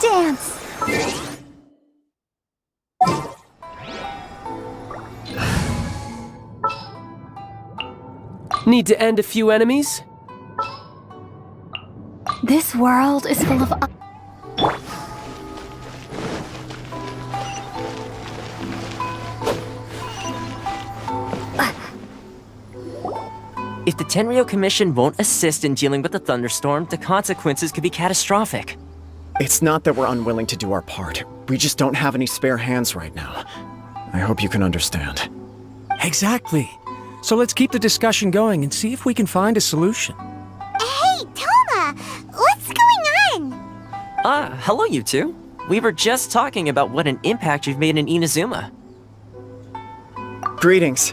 dance! Need to end a few enemies? This world is full of... If the Tenryou Commission won't assist in dealing with the thunderstorm, the consequences could be catastrophic. It's not that we're unwilling to do our part. We just don't have any spare hands right now. I hope you can understand. Exactly. So let's keep the discussion going and see if we can find a solution. Hey, Toma! What's going on? Hello you two. We were just talking about what an impact you've made in Inazuma. Greetings.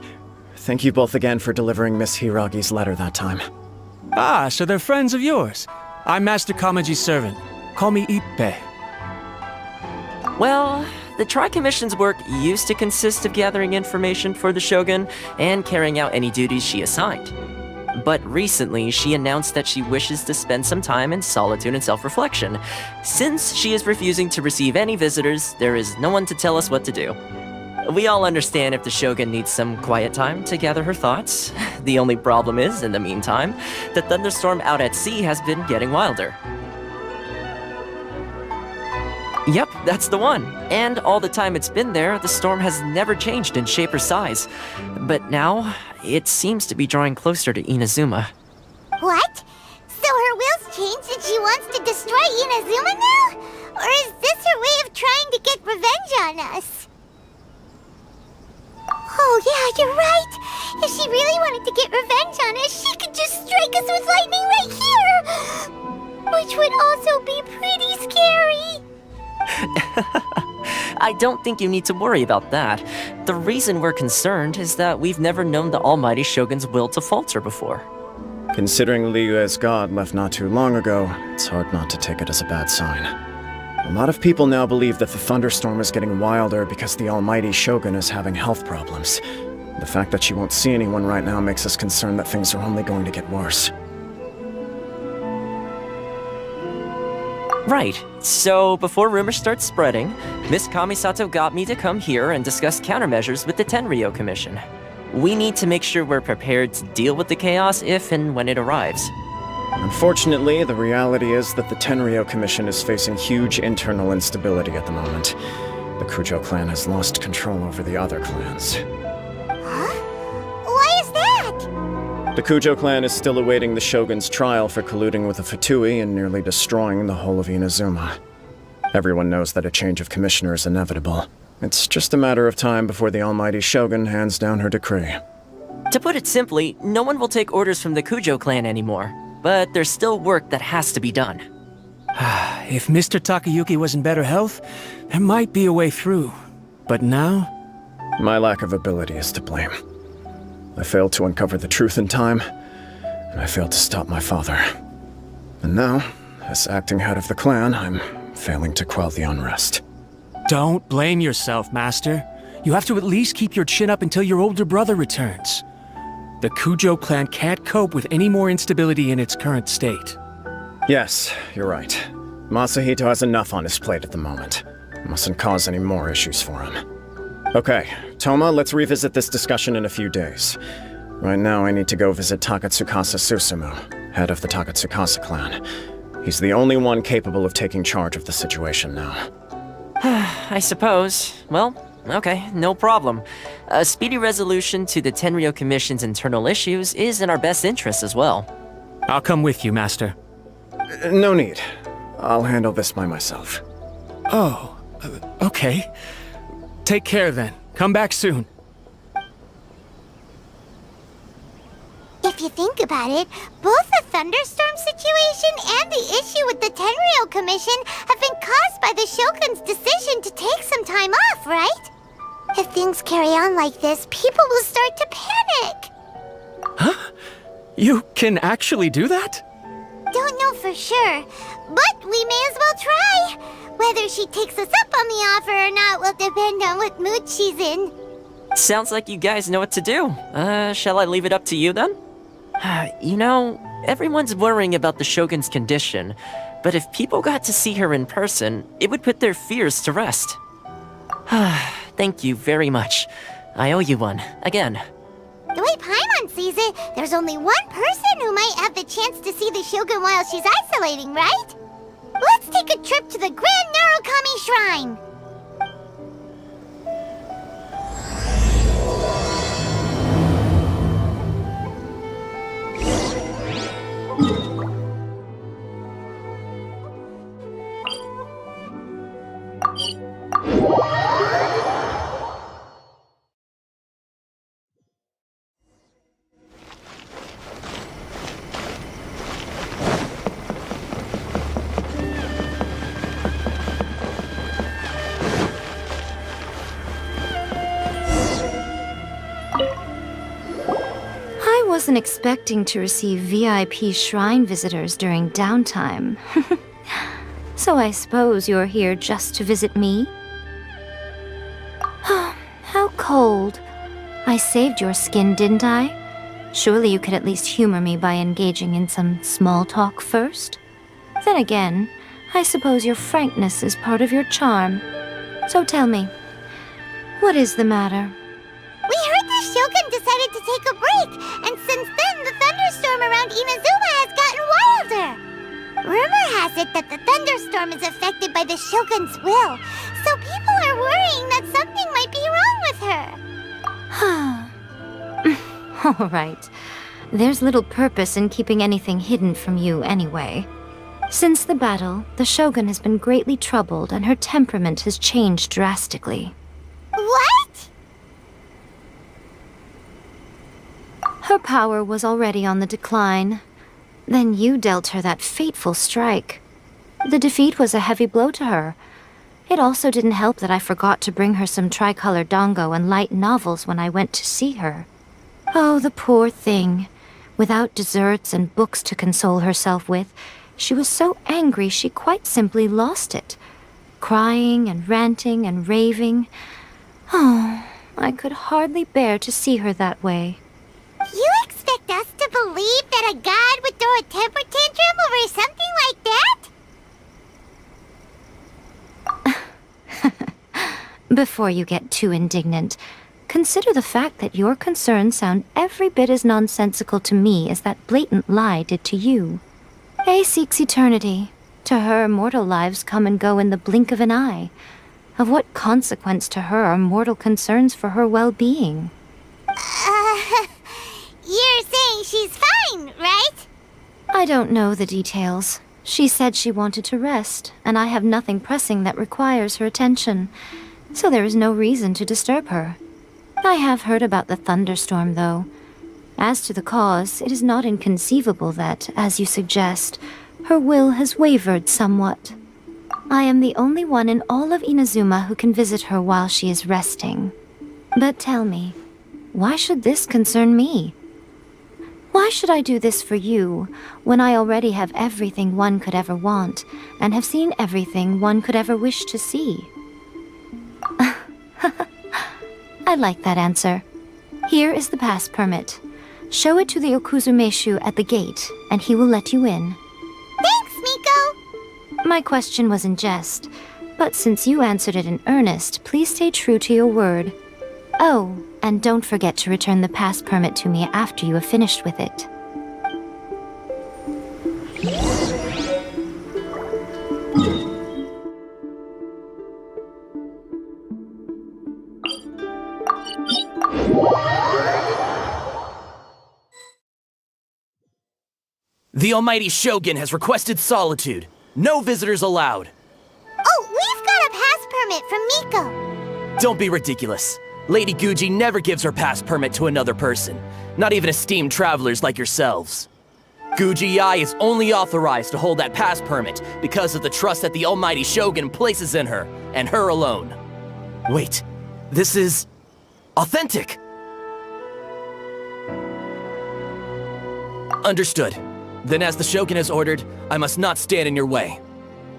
Thank you both again for delivering Miss Hiragi's letter that time. Ah, so they're friends of yours. I'm Master Kamaji's servant. Call me Ippe. Well, the Tri-Commission's work used to consist of gathering information for the Shogun and carrying out any duties she assigned. But recently, she announced that she wishes to spend some time in solitude and self-reflection. Since she is refusing to receive any visitors, there is no one to tell us what to do. We all understand if the Shogun needs some quiet time to gather her thoughts. The only problem is, in the meantime, the thunderstorm out at sea has been getting wilder. Yep, that's the one. And all the time it's been there, the storm has never changed in shape or size. But now, it seems to be drawing closer to Inazuma. What? So her will's changed and she wants to destroy Inazuma now? Or is this her way of trying to get revenge on us? Oh yeah, you're right! If she really wanted to get revenge on us, she could just strike us with lightning right here! Which would also be pretty scary! I don't think you need to worry about that. The reason we're concerned is that we've never known the Almighty Shogun's will to falter before. Considering Liyue's god left not too long ago, it's hard not to take it as a bad sign. A lot of people now believe that the thunderstorm is getting wilder because the Almighty Shogun is having health problems. The fact that she won't see anyone right now makes us concerned that things are only going to get worse. Right. So, before rumors start spreading, Miss Kamisato got me to come here and discuss countermeasures with the Tenryou Commission. We need to make sure we're prepared to deal with the chaos if and when it arrives. Unfortunately, the reality is that the Tenryou Commission is facing huge internal instability at the moment. The Kujo clan has lost control over the other clans. Huh? Why is that? The Kujo clan is still awaiting the Shogun's trial for colluding with the Fatui and nearly destroying the whole of Inazuma. Everyone knows that a change of commissioner is inevitable. It's just a matter of time before the Almighty Shogun hands down her decree. To put it simply, no one will take orders from the Kujo clan anymore. But there's still work that has to be done. If Mr. Takayuki was in better health, there might be a way through. But now? My lack of ability is to blame. I failed to uncover the truth in time, and I failed to stop my father. And now, as acting head of the clan, I'm failing to quell the unrest. Don't blame yourself, Master. You have to at least keep your chin up until your older brother returns. The Kujo clan can't cope with any more instability in its current state. Yes, you're right. Masahito has enough on his plate at the moment. Mustn't cause any more issues for him. Okay, Toma, let's revisit this discussion in a few days. Right now, I need to go visit Takatsukasa Susumu, head of the Takatsukasa clan. He's the only one capable of taking charge of the situation now. I suppose. Well, okay, no problem. A speedy resolution to the Tenryou Commission's internal issues is in our best interest as well. I'll come with you, Master. No need. I'll handle this by myself. Oh, okay. Take care then. Come back soon. If you think about it, both the thunderstorm situation and the issue with the Tenryou Commission have been caused by the Shogun's decision to take some time off, right? If things carry on like this, people will start to panic. Huh? You can actually do that? Don't know for sure, but we may as well try. Whether she takes us up on the offer or not will depend on what mood she's in. Sounds like you guys know what to do. Shall I leave it up to you then? You know, Everyone's worrying about the Shogun's condition, but if people got to see her in person, it would put their fears to rest. Thank you very much. I owe you one, again. The way Paimon sees it, there's only one person who might have the chance to see the Shogun while she's isolating, right? Let's take a trip to the Grand Narukami Shrine! I wasn't expecting to receive VIP shrine visitors during downtime. So I suppose you're here just to visit me? How cold. I saved your skin, didn't I? Surely you could at least humor me by engaging in some small talk first? Then again, I suppose your frankness is part of your charm. So tell me, what is the matter? We heard the Shogun decided to take a break, and since then the thunderstorm around Inazuma has gotten wilder. Rumor has it that the thunderstorm is affected by the Shogun's will, so people are worrying that something might be wrong with her. All right. There's little purpose in keeping anything hidden from you anyway. Since the battle, the Shogun has been greatly troubled and her temperament has changed drastically. What? Her power was already on the decline. Then you dealt her that fateful strike. The defeat was a heavy blow to her. It also didn't help that I forgot to bring her some tricolor dango and light novels when I went to see her. Oh, the poor thing. Without desserts and books to console herself with, she was so angry she quite simply lost it. Crying and ranting and raving. Oh, I could hardly bear to see her that way. You expect us to believe that a god would throw a temper tantrum over something like that? Before you get too indignant, consider the fact that your concerns sound every bit as nonsensical to me as that blatant lie did to you. A seeks eternity. To her, mortal lives come and go in the blink of an eye. Of what consequence to her are mortal concerns for her well-being? You're saying she's fine, right? I don't know the details. She said she wanted to rest, and I have nothing pressing that requires her attention, so there is no reason to disturb her. I have heard about the thunderstorm, though. As to the cause, it is not inconceivable that, as you suggest, her will has wavered somewhat. I am the only one in all of Inazuma who can visit her while she is resting. But tell me, why should this concern me? Why should I do this for you, when I already have everything one could ever want, and have seen everything one could ever wish to see? I like that answer. Here is the pass permit. Show it to the Okuzumeshu at the gate, and he will let you in. Thanks, Miko! My question was in jest, but since you answered it in earnest, please stay true to your word. Oh, and don't forget to return the pass permit to me after you have finished with it. The Almighty Shogun has requested solitude. No visitors allowed. Oh, we've got a pass permit from Miko. Don't be ridiculous. Lady Guji never gives her pass permit to another person, not even esteemed travelers like yourselves. Guji-ai is only authorized to hold that pass permit because of the trust that the Almighty Shogun places in her, and her alone. Wait, this is authentic. Understood. Then as the Shogun has ordered, I must not stand in your way.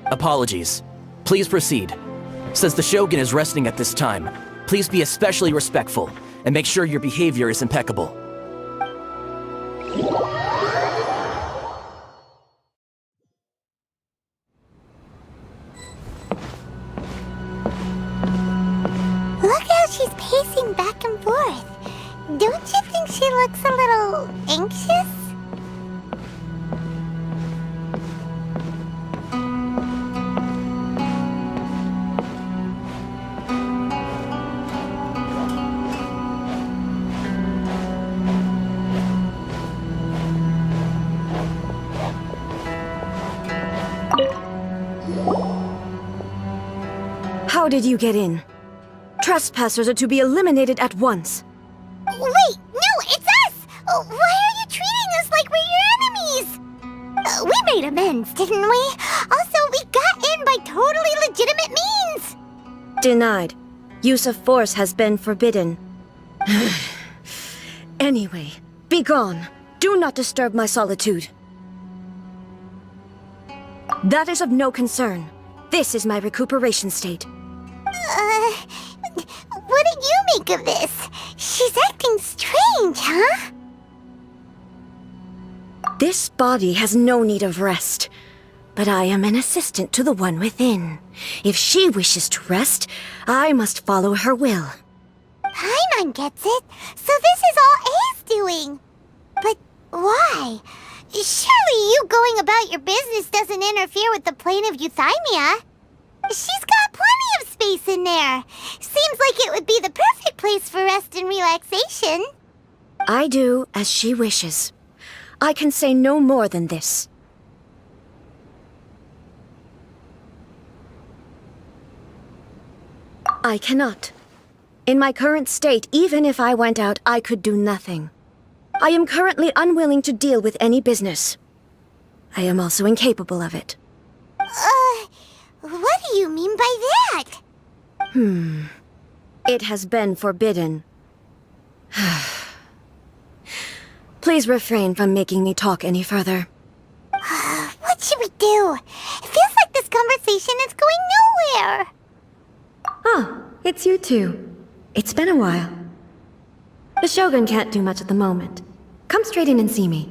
Apologies. Please proceed. Since the Shogun is resting at this time, please be especially respectful, and make sure your behavior is impeccable. pacing back and forth. Don't you think she looks a little anxious? How did you get in? Trespassers are to be eliminated at once. Wait, no, it's us! Why are you treating us like we're your enemies? We made amends, didn't we? Also, we got in by totally legitimate means! Denied. Use of force has been forbidden. Anyway, be gone. Do not disturb my solitude. That is of no concern. This is my recuperation state. What do you make of this? She's acting strange, huh? This body has no need of rest. But I am an assistant to the one within. If she wishes to rest, I must follow her will. Paimon gets it. So this is all A's doing. But why? Surely you going about your business doesn't interfere with the plane of euthymia. She's got plenty of space in there. Seems like it would be the perfect place for rest and relaxation. I do as she wishes. I can say no more than this. I cannot. In my current state, even if I went out, I could do nothing. I am currently unwilling to deal with any business. I am also incapable of it. What do you mean by that? It has been forbidden. Please refrain from making me talk any further. What should we do? It feels like this conversation is going nowhere. Oh, it's you two. It's been a while. The Shogun can't do much at the moment. Come straight in and see me.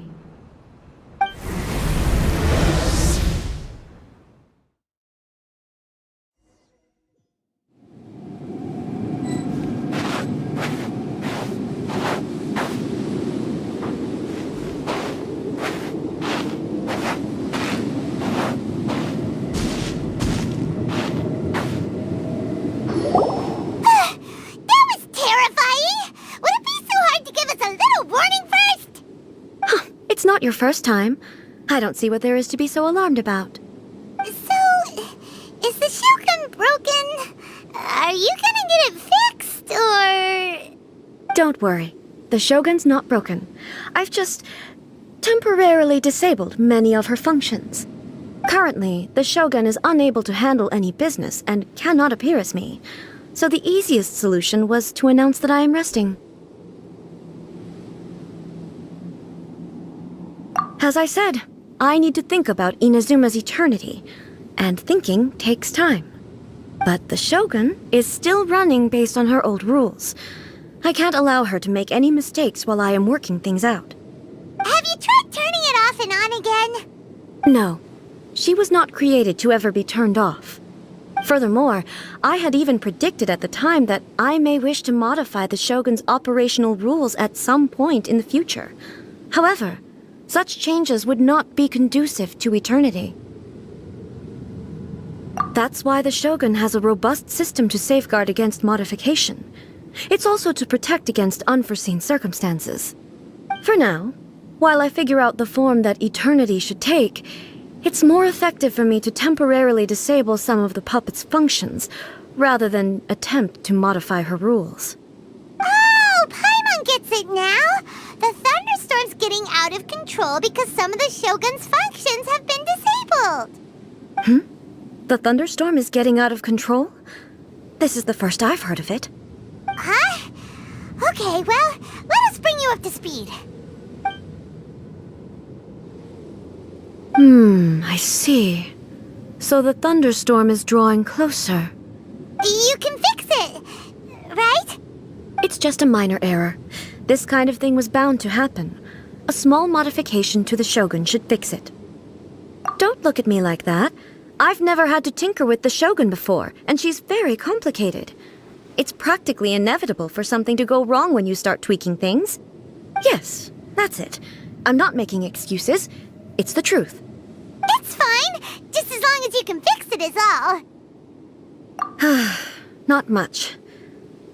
It's not your first time. I don't see what there is to be so alarmed about. So, is the Shogun broken? Are you gonna get it fixed, or...? Don't worry. The Shogun's not broken. I've just temporarily disabled many of her functions. Currently, the Shogun is unable to handle any business and cannot appear as me. So the easiest solution was to announce that I am resting. As I said, I need to think about Inazuma's eternity, and thinking takes time. But the Shogun is still running based on her old rules. I can't allow her to make any mistakes while I am working things out. Have you tried turning it off and on again? No, she was not created to ever be turned off. Furthermore, I had even predicted at the time that I may wish to modify the Shogun's operational rules at some point in the future. However, such changes would not be conducive to eternity. That's why the Shogun has a robust system to safeguard against modification. It's also to protect against unforeseen circumstances. For now, while I figure out the form that eternity should take, it's more effective for me to temporarily disable some of the puppet's functions, rather than attempt to modify her rules. Oh, Paimon gets it now! The thunderstorm's getting out of control because some of the Shogun's functions have been disabled. The thunderstorm is getting out of control? This is the first I've heard of it. Huh? Okay, well, let us bring you up to speed. I see. So the thunderstorm is drawing closer. You can fix it, right? It's just a minor error. This kind of thing was bound to happen. A small modification to the Shogun should fix it. Don't look at me like that. I've never had to tinker with the Shogun before, and she's very complicated. It's practically inevitable for something to go wrong when you start tweaking things. Yes, that's it. I'm not making excuses. It's the truth. It's fine, just as long as you can fix it is all. Not much.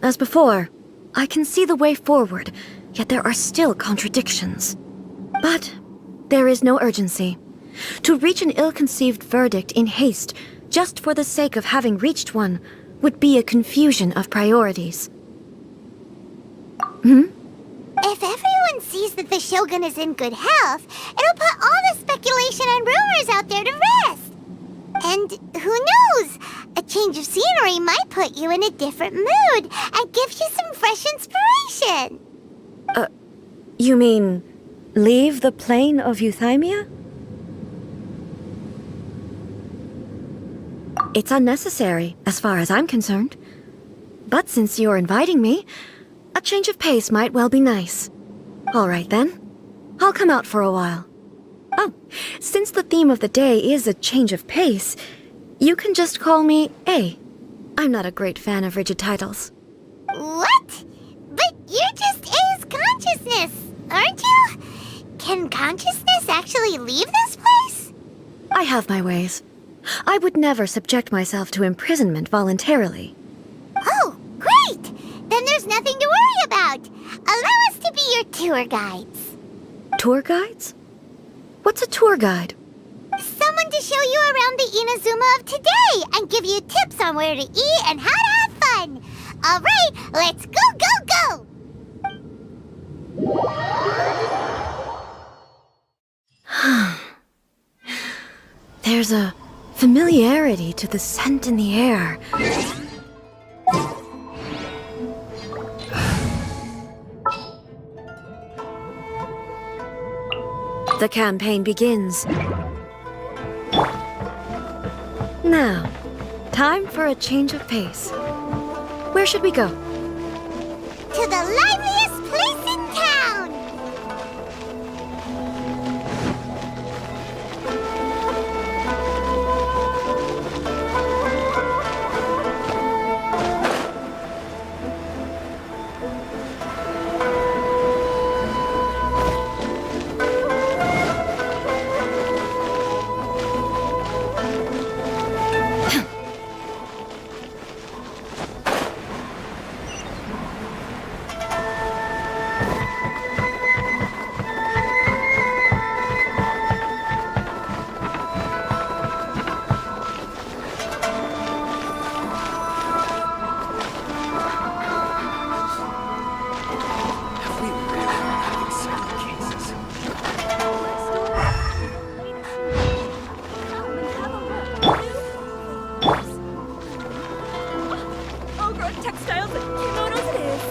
As before, I can see the way forward, yet there are still contradictions. But there is no urgency. To reach an ill-conceived verdict in haste, just for the sake of having reached one, would be a confusion of priorities. If everyone sees that the Shogun is in good health, it'll put all the speculation and rumors out there to rest. And who knows? A change of scenery might put you in a different mood and give you some fresh inspiration. You mean, leave the plane of euthymia? It's unnecessary, as far as I'm concerned. But since you're inviting me, a change of pace might well be nice. All right then. I'll come out for a while. Oh, since the theme of the day is a change of pace, you can just call me A. I'm not a great fan of rigid titles. What? But you're just A's consciousness, aren't you? Can consciousness actually leave this place? I have my ways. I would never subject myself to imprisonment voluntarily. Oh, great! Then there's nothing to worry about. Allow us to be your tour guides. Tour guides? What's a tour guide? Someone to show you around the Inazuma of today and give you tips on where to eat and how to have fun. All right, let's go, go, go! There's a familiarity to the scent in the air. The campaign begins. Now, time for a change of pace. Where should we go? To the liveliest place in town! Textiles and kimonos it is.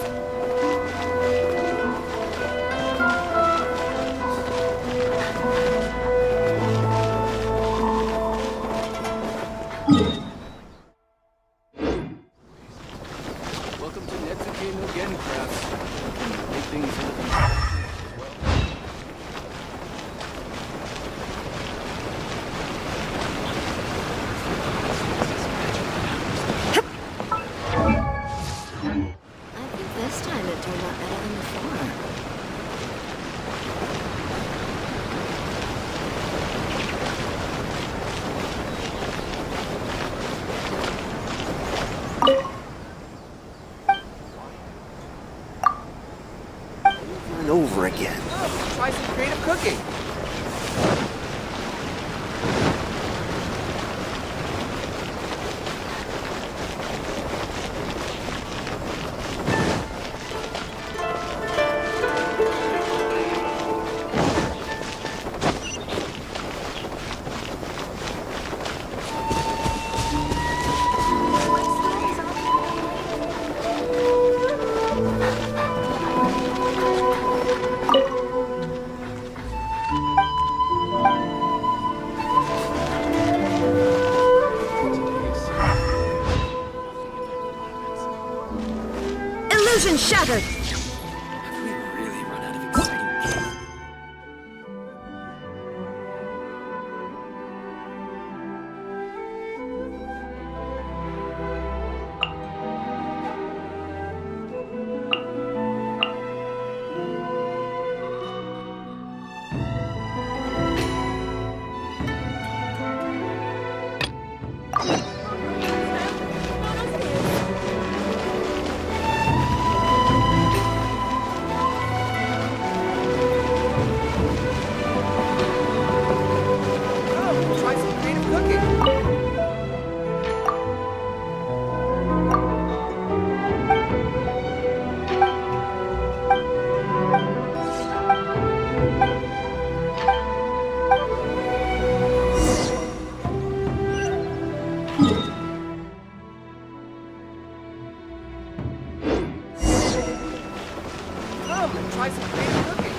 Welcome to Netsuke no Gen Crafts. Make things a little well. I think this time it turned out better than before. Over and over again. Oh, try some creative cooking. Illusion shattered! Have we really run out of exciting games? Come and try some creative cooking.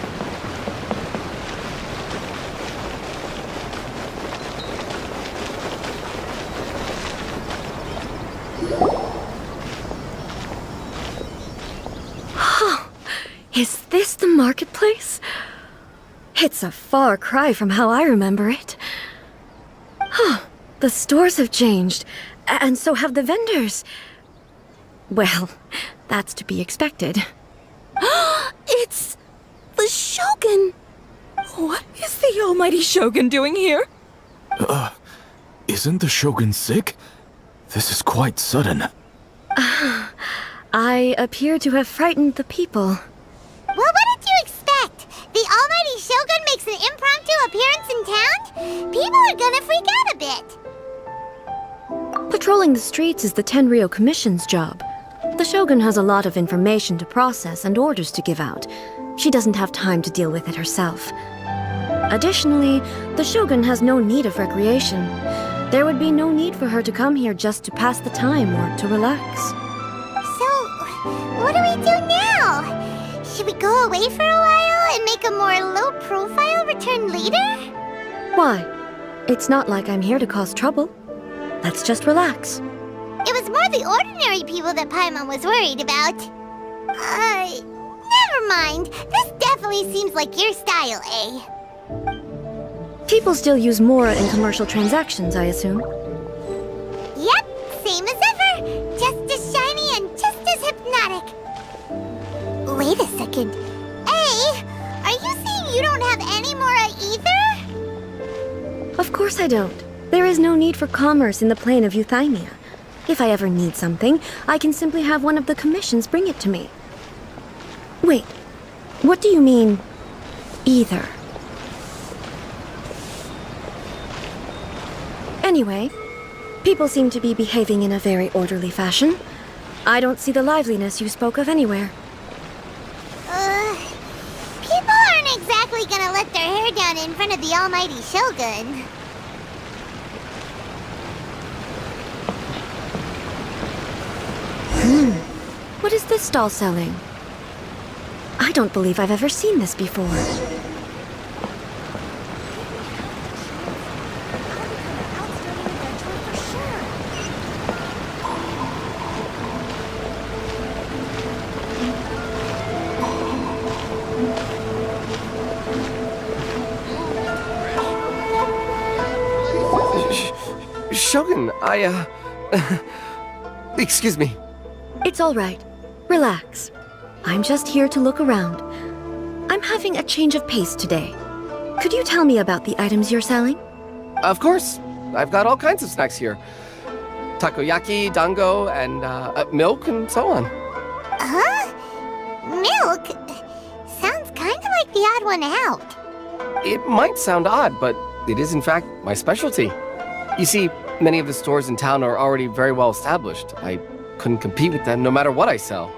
Is this the marketplace? It's a far cry from how I remember it. The stores have changed, and so have the vendors. Well, that's to be expected. It's the Shogun! What is the almighty Shogun doing here? Isn't the Shogun sick? This is quite sudden. I appear to have frightened the people. Well, what did you expect? The almighty Shogun makes an impromptu appearance in town? People are gonna freak out a bit. Patrolling the streets is the Tenryou Commission's job. The Shogun has a lot of information to process and orders to give out. She doesn't have time to deal with it herself. Additionally, the Shogun has no need of recreation. There would be no need for her to come here just to pass the time or to relax. So, what do we do now? Should we go away for a while and make a more low-profile return later? Why? It's not like I'm here to cause trouble. Let's just relax. It was more the ordinary people that Paimon was worried about. Never mind. This definitely seems like your style, eh? People still use Mora in commercial transactions, I assume. Yep, same as ever. Just as shiny and just as hypnotic. Wait a second. Hey, are you saying you don't have any Mora either? Of course I don't. There is no need for commerce in the plane of Euthymia. If I ever need something, I can simply have one of the commissions bring it to me. Wait, what do you mean, either? Anyway, people seem to be behaving in a very orderly fashion. I don't see the liveliness you spoke of anywhere. People aren't exactly gonna let their hair down in front of the almighty Shogun. What is this stall selling? I don't believe I've ever seen this before. Shogun, excuse me. It's all right. Relax. I'm just here to look around. I'm having a change of pace today. Could you tell me about the items you're selling? Of course. I've got all kinds of snacks here. Takoyaki, dango, and milk, and so on. Huh? Milk? Sounds kind of like the odd one out. It might sound odd, but it is in fact my specialty. You see, many of the stores in town are already very well established. I couldn't compete with them no matter what I sell.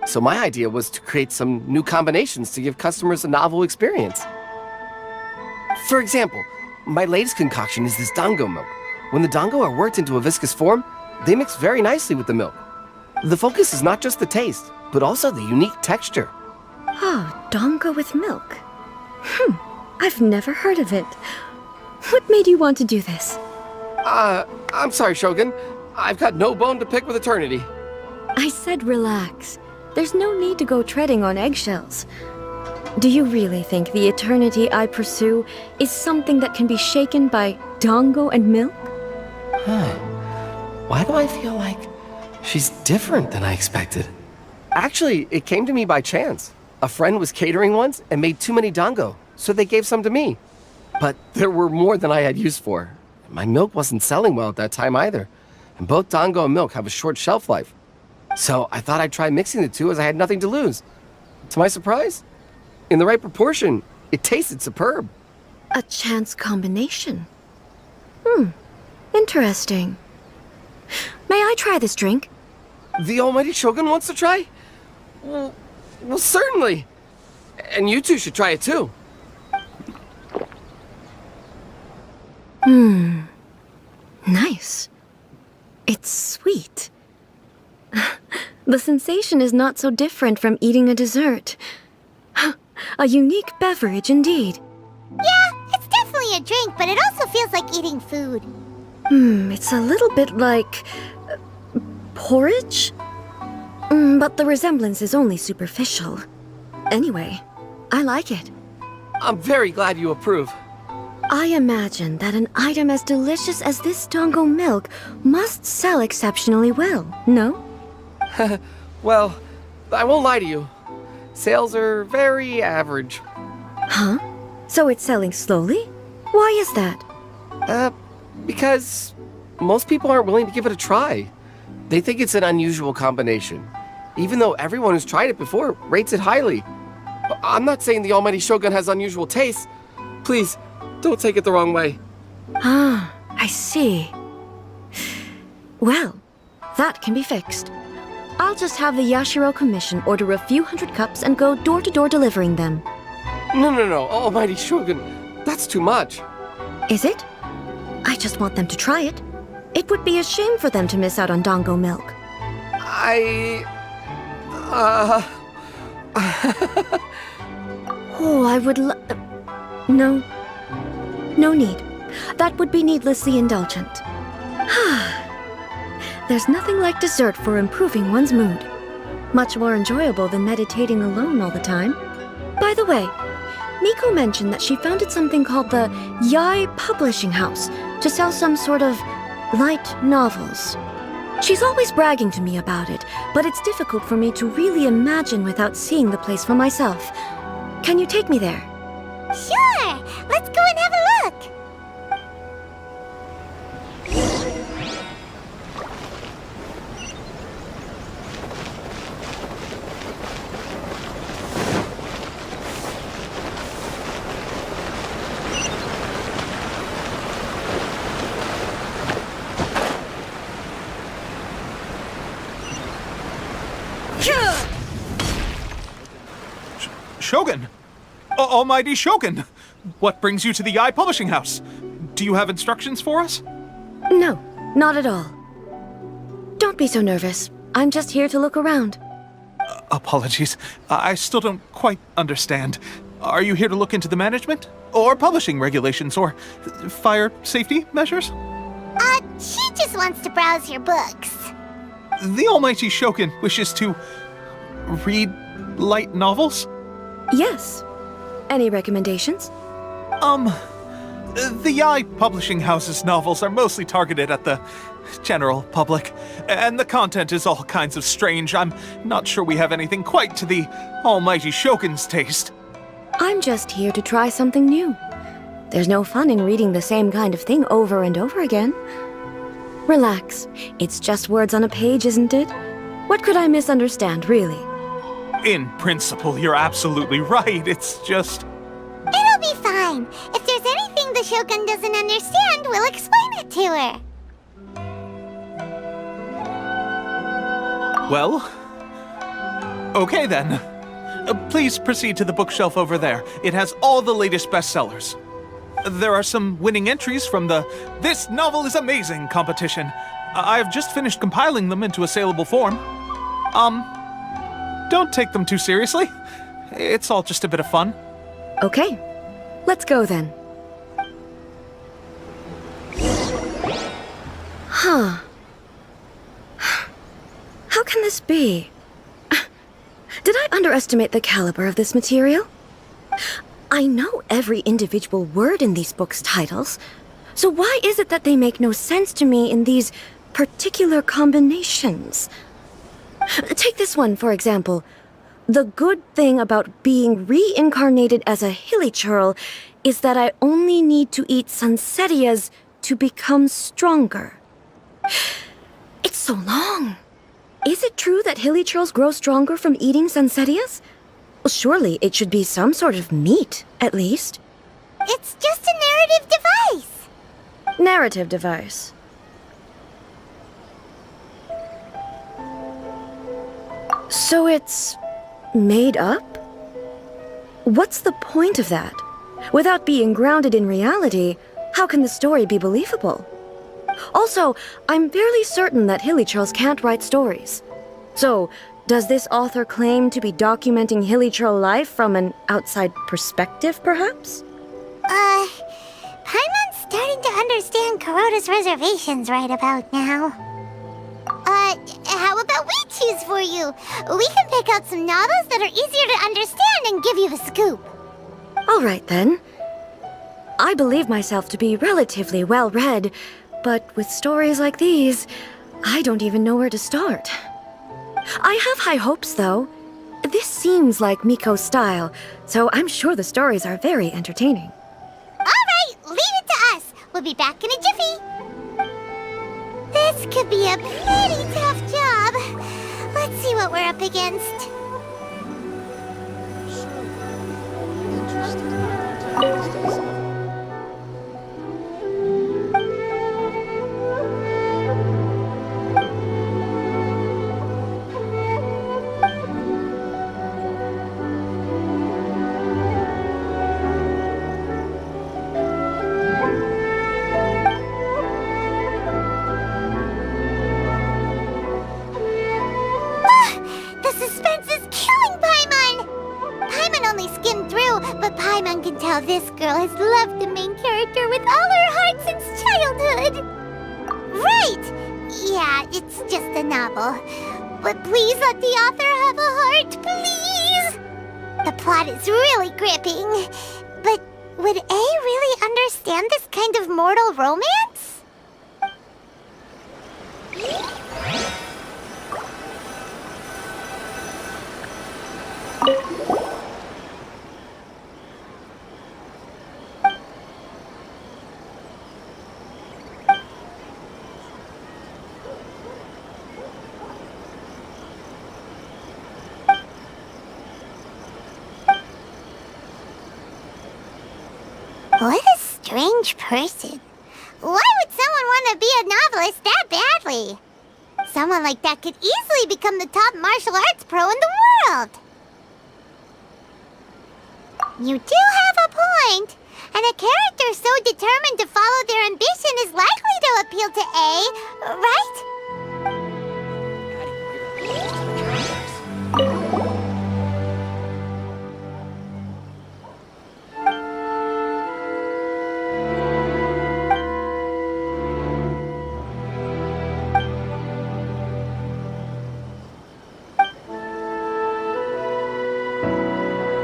So my idea was to create some new combinations to give customers a novel experience. For example, my latest concoction is this dango milk. When the dango are worked into a viscous form, they mix very nicely with the milk. The focus is not just the taste, but also the unique texture. Oh, dango with milk. I've never heard of it. What made you want to do this? I'm sorry, Shogun. I've got no bone to pick with eternity. I said relax. There's no need to go treading on eggshells. Do you really think the eternity I pursue is something that can be shaken by dango and milk? Why do I feel like she's different than I expected? Actually, it came to me by chance. A friend was catering once and made too many dango, so they gave some to me. But there were more than I had use for. My milk wasn't selling well at that time either, and both dango and milk have a short shelf life. So I thought I'd try mixing the two as I had nothing to lose. To my surprise, in the right proportion, it tasted superb. A chance combination. Interesting. May I try this drink? The almighty Shogun wants to try? Well, certainly. And you two should try it too. Nice. It's sweet. The sensation is not so different from eating a dessert. A unique beverage indeed. Yeah, it's definitely a drink, but it also feels like eating food. It's a little bit like... porridge? But the resemblance is only superficial. Anyway, I like it. I'm very glad you approve. I imagine that an item as delicious as this Dango milk must sell exceptionally well, no? Well, I won't lie to you. Sales are very average. Huh? So it's selling slowly? Why is that? Because most people aren't willing to give it a try. They think it's an unusual combination, even though everyone who's tried it before rates it highly. I'm not saying the Almighty Shogun has unusual tastes. Please, don't take it the wrong way. Ah, I see. Well, that can be fixed. I'll just have the Yashiro Commission order a few hundred cups and go door-to-door delivering them. No, Almighty Shogun, that's too much. Is it? I just want them to try it. It would be a shame for them to miss out on Dango milk. Oh, I would No. No need. That would be needlessly indulgent. There's nothing like dessert for improving one's mood. Much more enjoyable than meditating alone all the time. By the way, Miko mentioned that she founded something called the Yai Publishing House to sell some sort of light novels. She's always bragging to me about it, but it's difficult for me to really imagine without seeing the place for myself. Can you take me there? Sure! Let's go and have a look! Shogun! Almighty Shogun! What brings you to the Yai Publishing House? Do you have instructions for us? No, not at all. Don't be so nervous. I'm just here to look around. Apologies. I still don't quite understand. Are you here to look into the management? Or publishing regulations? Or fire safety measures? She just wants to browse your books. The Almighty Shogun wishes to... read light novels? Yes. Any recommendations? The Yai Publishing House's novels are mostly targeted at the general public, and the content is all kinds of strange. I'm not sure we have anything quite to the Almighty Shogun's taste. I'm just here to try something new. There's no fun in reading the same kind of thing over and over again. Relax. It's just words on a page, isn't it? What could I misunderstand, really? In principle, you're absolutely right. It's just... It'll be fine. If there's anything the Shogun doesn't understand, we'll explain it to her. Well... okay then. Please proceed to the bookshelf over there. It has all the latest bestsellers. There are some winning entries from the This Novel is Amazing competition. I've just finished compiling them into a saleable form. Don't take them too seriously. It's all just a bit of fun. Okay. Let's go then. Huh. How can this be? Did I underestimate the caliber of this material? I know every individual word in these books' titles, so why is it that they make no sense to me in these particular combinations? Take this one, for example. The good thing about being reincarnated as a hilly churl is that I only need to eat Sansetias to become stronger. It's so long. Is it true that hilly churls grow stronger from eating Sansetias? Well, surely it should be some sort of meat, at least. It's just a narrative device. Narrative device. So it's made up? What's the point of that? Without being grounded in reality, how can the story be believable? Also, I'm fairly certain that Hilichurls can't write stories. So, does this author claim to be documenting Hilichurl life from an outside perspective, perhaps? Paimon's starting to understand Kuroda's reservations right about now. How about we choose for you? We can pick out some novels that are easier to understand and give you the scoop. All right, then. I believe myself to be relatively well-read, but with stories like these, I don't even know where to start. I have high hopes, though. This seems like Miko's style, so I'm sure the stories are very entertaining. All right, leave it to us. We'll be back in a jiffy. This could be a pretty tough job. Let's see what we're up against. The suspense is killing Paimon! Paimon only skimmed through, but Paimon can tell this girl has loved the main character with all her heart since childhood. Right! Yeah, it's just a novel. But please let the author have a heart, please! The plot is really gripping. But would A really understand this kind of mortal romance? What a strange person. Why would someone want to be a novelist that badly? Someone like that could easily become the top martial arts pro in the world. You do have a point. And a character so determined to follow their ambition is likely to appeal to A, right?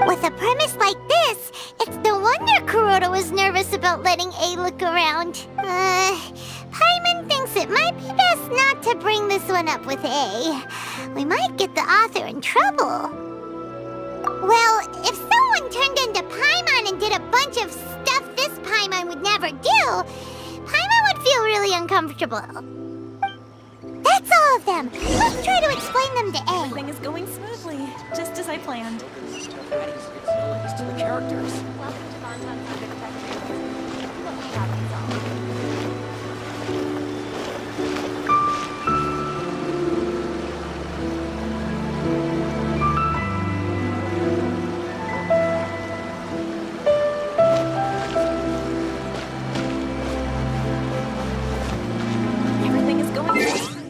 With a premise like this, it's no wonder Kuroda was nervous about letting A look around. Paimon thinks it might be best not to bring this one up with A. We might get the author in trouble. Well, if someone turned into Paimon and did a bunch of stuff this Paimon would never do, Paimon would feel really uncomfortable. That's all of them. Let's try to explain them to A. Everything is going smoothly, just as I planned. To the characters. Everything is going smoothly. Everything is going smoothly.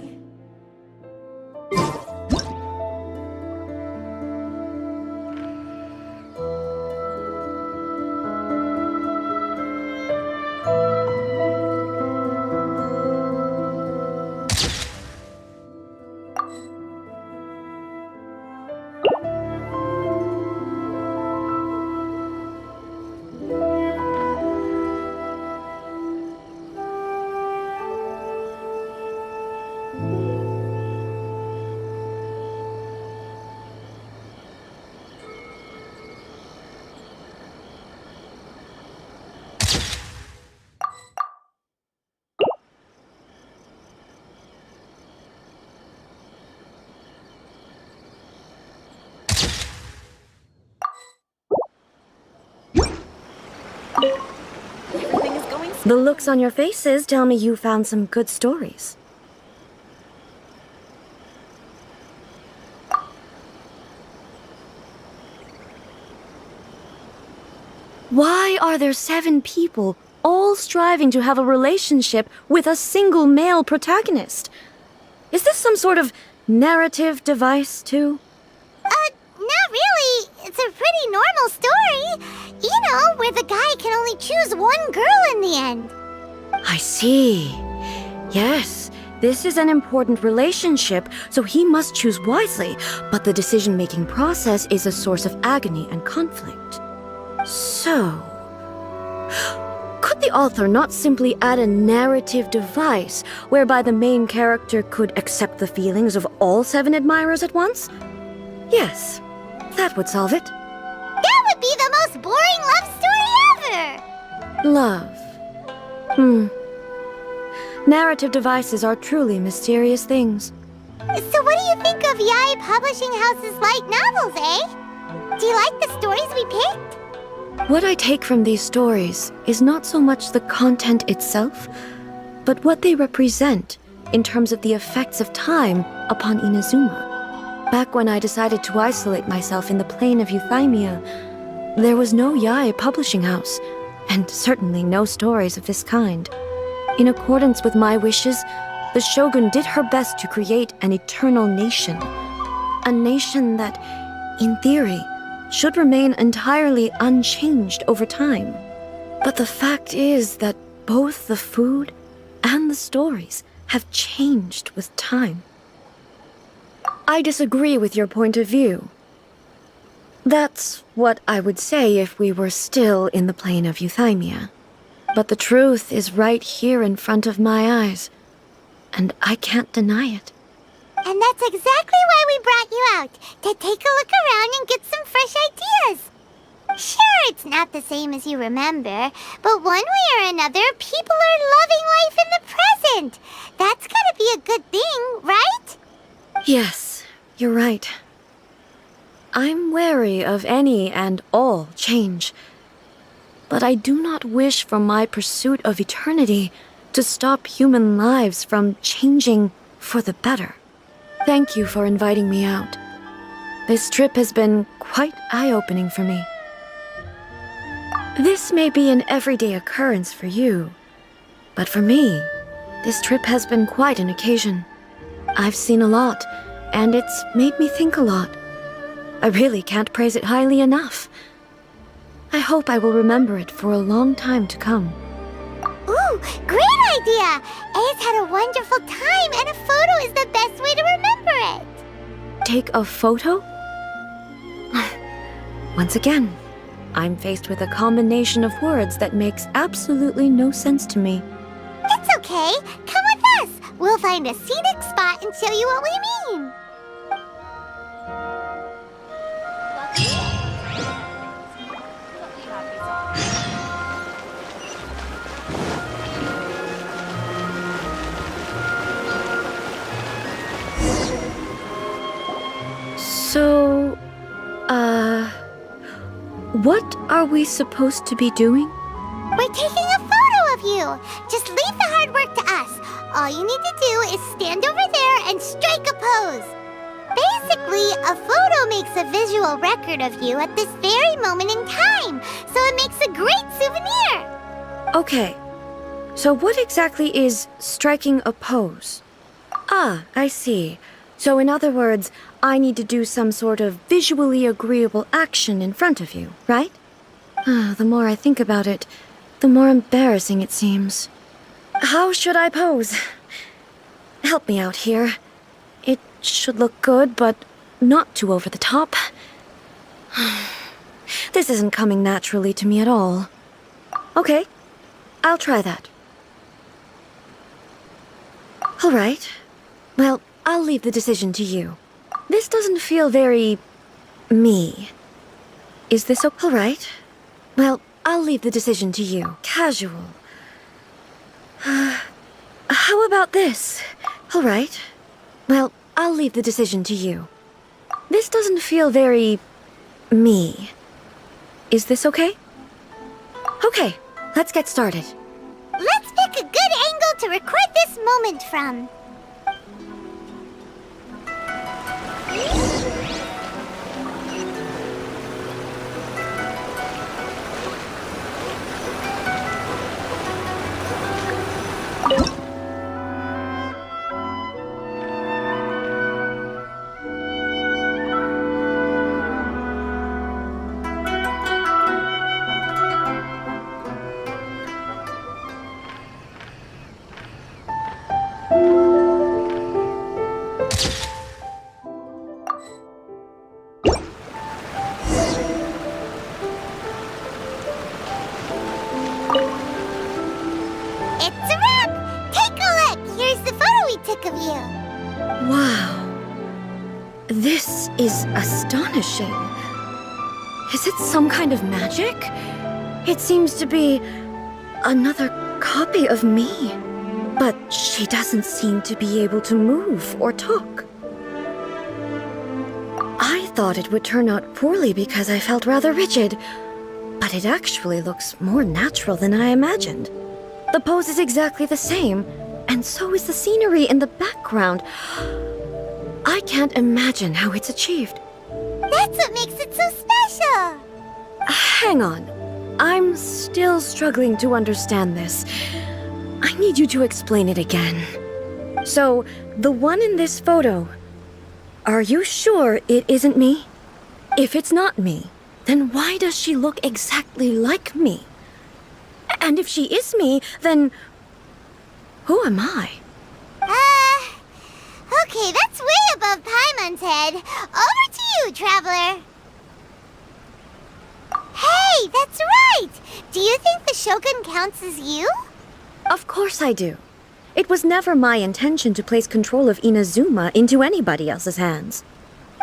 The looks on your faces tell me you found some good stories. Why are there 7 people all striving to have a relationship with a single male protagonist. Is this some sort of narrative device, too? Not really. It's a pretty normal story. You know, where the guy can only choose one girl in the end. I see. Yes, this is an important relationship, so he must choose wisely, but the decision-making process is a source of agony and conflict. So, could the author not simply add a narrative device whereby the main character could accept the feelings of all 7 admirers at once? Yes, that would solve it. That would be the most boring love story ever! Love. Narrative devices are truly mysterious things. So what do you think of Yae Publishing House's light novels, eh? Do you like the stories we picked? What I take from these stories is not so much the content itself, but what they represent in terms of the effects of time upon Inazuma. Back when I decided to isolate myself in the plane of Euthymia, there was no Yae Publishing House, and certainly no stories of this kind. In accordance with my wishes, the Shogun did her best to create an eternal nation. A nation that, in theory, should remain entirely unchanged over time. But the fact is that both the food and the stories have changed with time. I disagree with your point of view. That's what I would say if we were still in the plane of Euthymia. But the truth is right here in front of my eyes, and I can't deny it. And that's exactly why we brought you out, to take a look around and get some fresh ideas. Sure, it's not the same as you remember, but one way or another, people are loving life in the present. That's gotta be a good thing, right? Yes, you're right. I'm wary of any and all change, but I do not wish for my pursuit of eternity to stop human lives from changing for the better. Thank you for inviting me out. This trip has been quite eye-opening for me. This may be an everyday occurrence for you, but for me, this trip has been quite an occasion. I've seen a lot, and it's made me think a lot. I really can't praise it highly enough. I hope I will remember it for a long time to come. Ooh, great idea! Ace had a wonderful time, and a photo is the best way to remember it. Take a photo? Once again, I'm faced with a combination of words that makes absolutely no sense to me. It's okay. Come with us. We'll find a scenic spot and show you what we mean. So, what are we supposed to be doing? We're taking a photo of you. Just leave the hard work to us. All you need to do is stand over there and strike a pose. Basically, a photo makes a visual record of you at this very moment in time, so it makes a great souvenir. Okay, so what exactly is striking a pose? Ah, I see. So in other words, I need to do some sort of visually agreeable action in front of you, right? The more I think about it, the more embarrassing it seems. How should I pose? Help me out here. It should look good, but not too over the top. This isn't coming naturally to me at all. Okay, I'll try that. All right. Well, I'll leave the decision to you. This doesn't feel very... me. Is this all right? Well, I'll leave the decision to you. Casual. How about this? All right. Well, I'll leave the decision to you. This doesn't feel very... me. Is this okay? Okay, let's get started. Let's pick a good angle to record this moment from. took of you. Wow. This is astonishing. Is it some kind of magic? It seems to be another copy of me. But she doesn't seem to be able to move or talk. I thought it would turn out poorly because I felt rather rigid, but it actually looks more natural than I imagined. The pose is exactly the same, and so is the scenery in the background. I can't imagine how it's achieved. That's what makes it so special. Hang on. I'm still struggling to understand this. I need you to explain it again. So, the one in this photo, are you sure it isn't me? If it's not me, then why does she look exactly like me? And if she is me, then who am I? Okay, that's way above Paimon's head. Over to you, Traveler. Hey, that's right! Do you think the Shogun counts as you? Of course I do. It was never my intention to place control of Inazuma into anybody else's hands.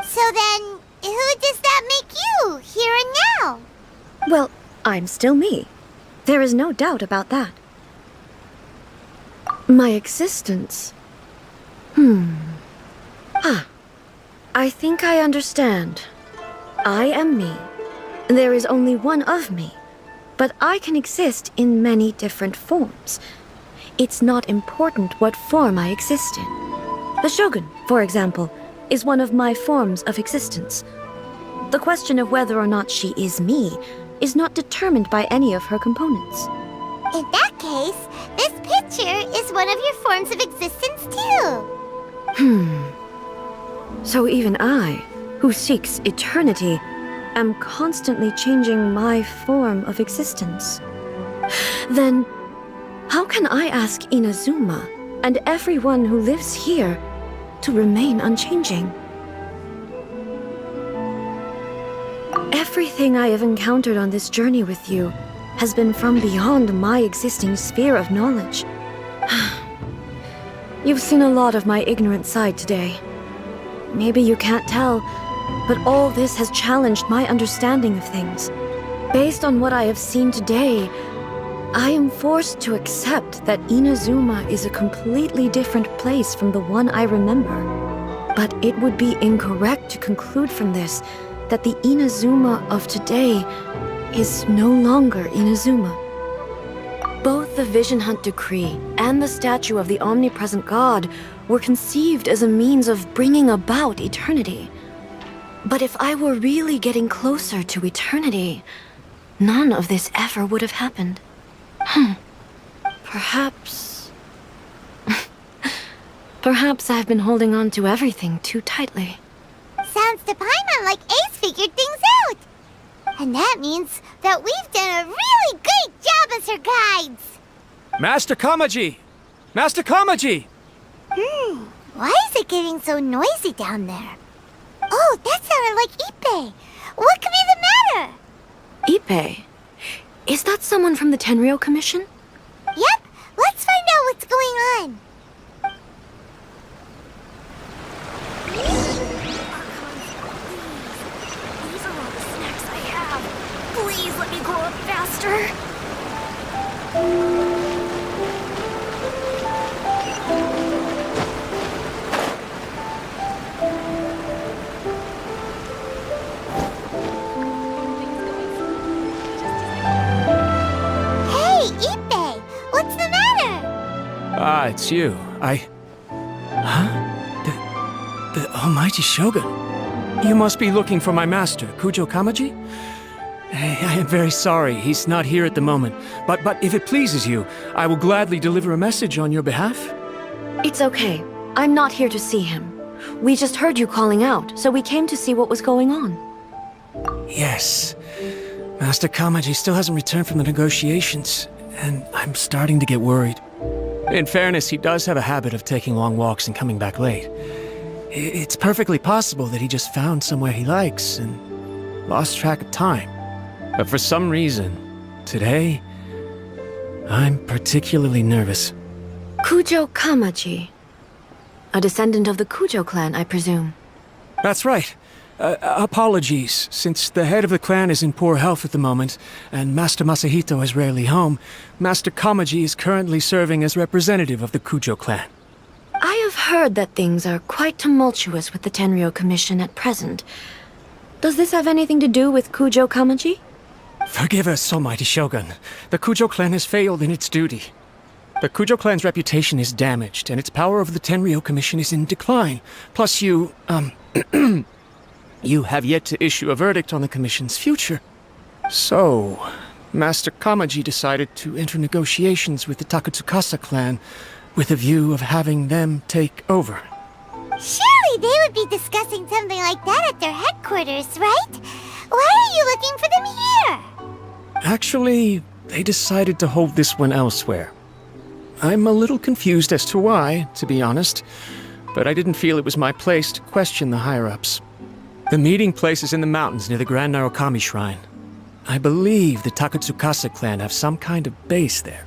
So then, who does that make you, here and now? Well, I'm still me. There is no doubt about that. My existence... I think I understand. I am me. There is only one of me. But I can exist in many different forms. It's not important what form I exist in. The Shogun, for example, is one of my forms of existence. The question of whether or not she is me is not determined by any of her components. In that case, this picture is one of your forms of existence too. So even I, who seeks eternity, am constantly changing my form of existence. Then, how can I ask Inazuma and everyone who lives here to remain unchanging? Everything I have encountered on this journey with you has been from beyond my existing sphere of knowledge. You've seen a lot of my ignorant side today. Maybe you can't tell, but all this has challenged my understanding of things. Based on what I have seen today, I am forced to accept that Inazuma is a completely different place from the one I remember. But it would be incorrect to conclude from this that the Inazuma of today is no longer Inazuma. Both the Vision Hunt Decree and the statue of the omnipresent god were conceived as a means of bringing about eternity. But if I were really getting closer to eternity, none of this ever would have happened. Perhaps... Perhaps I've been holding on to everything too tightly. Sounds to Paimon like Ace figured things out. And that means that we've done a really great job as her guides. Master Kamaji! Master Kamaji! Why is it getting so noisy down there? Oh, that sounded like Ippei. What could be the matter? Ippei? Is that someone from the Tenryou Commission? Yep, let's find out what's going on. These are all the snacks I have. Please let me grow up faster. Hey, Ippei, what's the matter? Ah, it's you. Huh? The Almighty Shogun. You must be looking for my master, Kujo Kamaji? I am very sorry, he's not here at the moment. But if it pleases you, I will gladly deliver a message on your behalf. It's okay. I'm not here to see him. We just heard you calling out, so we came to see what was going on. Yes. Master Kamaji still hasn't returned from the negotiations, and I'm starting to get worried. In fairness, he does have a habit of taking long walks and coming back late. It's perfectly possible that he just found somewhere he likes and lost track of time. But for some reason, today, I'm particularly nervous. Kujo Kamaji. A descendant of the Kujo clan, I presume. That's right. Apologies, since the head of the clan is in poor health at the moment, and Master Masahito is rarely home, Master Kamaji is currently serving as representative of the Kujo clan. I have heard that things are quite tumultuous with the Tenryo Commission at present. Does this have anything to do with Kujo Kamaji? Forgive us, Almighty Shogun. The Kujo clan has failed in its duty. The Kujo clan's reputation is damaged, and its power over the Tenryo Commission is in decline. Plus you, you have yet to issue a verdict on the Commission's future. So, Master Kamaji decided to enter negotiations with the Takatsukasa clan with a view of having them take over. Surely they would be discussing something like that at their headquarters, right? Why are you looking for them here? Actually, they decided to hold this one elsewhere. I'm a little confused as to why, to be honest, but I didn't feel it was my place to question the higher-ups. The meeting place is in the mountains near the Grand Narukami Shrine. I believe the Takatsukasa clan have some kind of base there.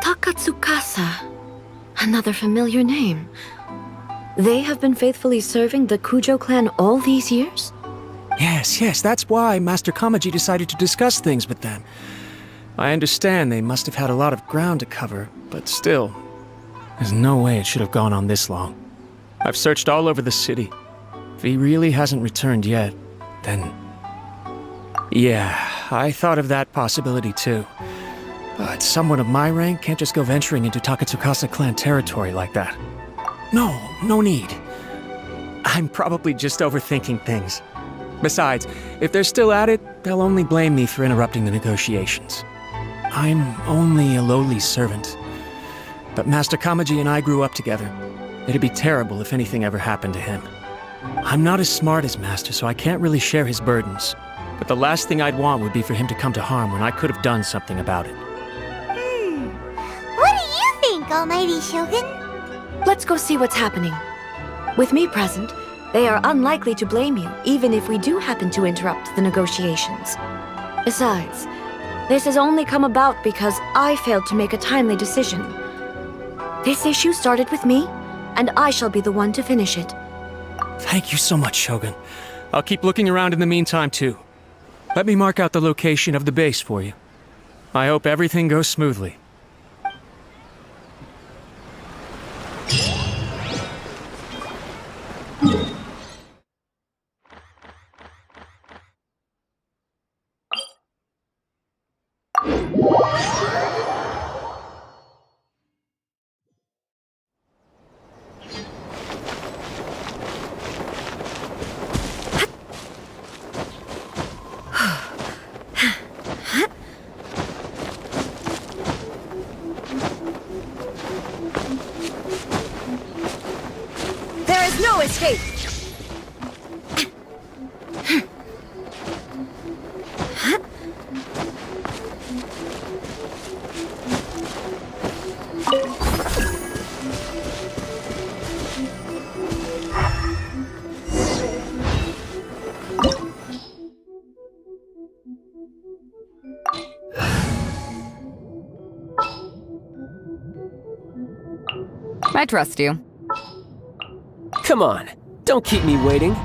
Takatsukasa. Another familiar name. They have been faithfully serving the Kujo clan all these years? Yes, that's why Master Kamaji decided to discuss things with them. I understand they must have had a lot of ground to cover, but still, there's no way it should have gone on this long. I've searched all over the city. If he really hasn't returned yet, then... Yeah, I thought of that possibility too. But someone of my rank can't just go venturing into Takatsukasa clan territory like that. No need. I'm probably just overthinking things. Besides, if they're still at it, they'll only blame me for interrupting the negotiations. I'm only a lowly servant. But Master Kamaji and I grew up together. It'd be terrible if anything ever happened to him. I'm not as smart as Master, so I can't really share his burdens. But the last thing I'd want would be for him to come to harm when I could have done something about it. What do you think, Almighty Shogun? Let's go see what's happening. With me present, they are unlikely to blame you, even if we do happen to interrupt the negotiations. Besides, this has only come about because I failed to make a timely decision. This issue started with me, and I shall be the one to finish it. Thank you so much, Shogun. I'll keep looking around in the meantime, too. Let me mark out the location of the base for you. I hope everything goes smoothly. There is no escape! I trust you. Come on, don't keep me waiting.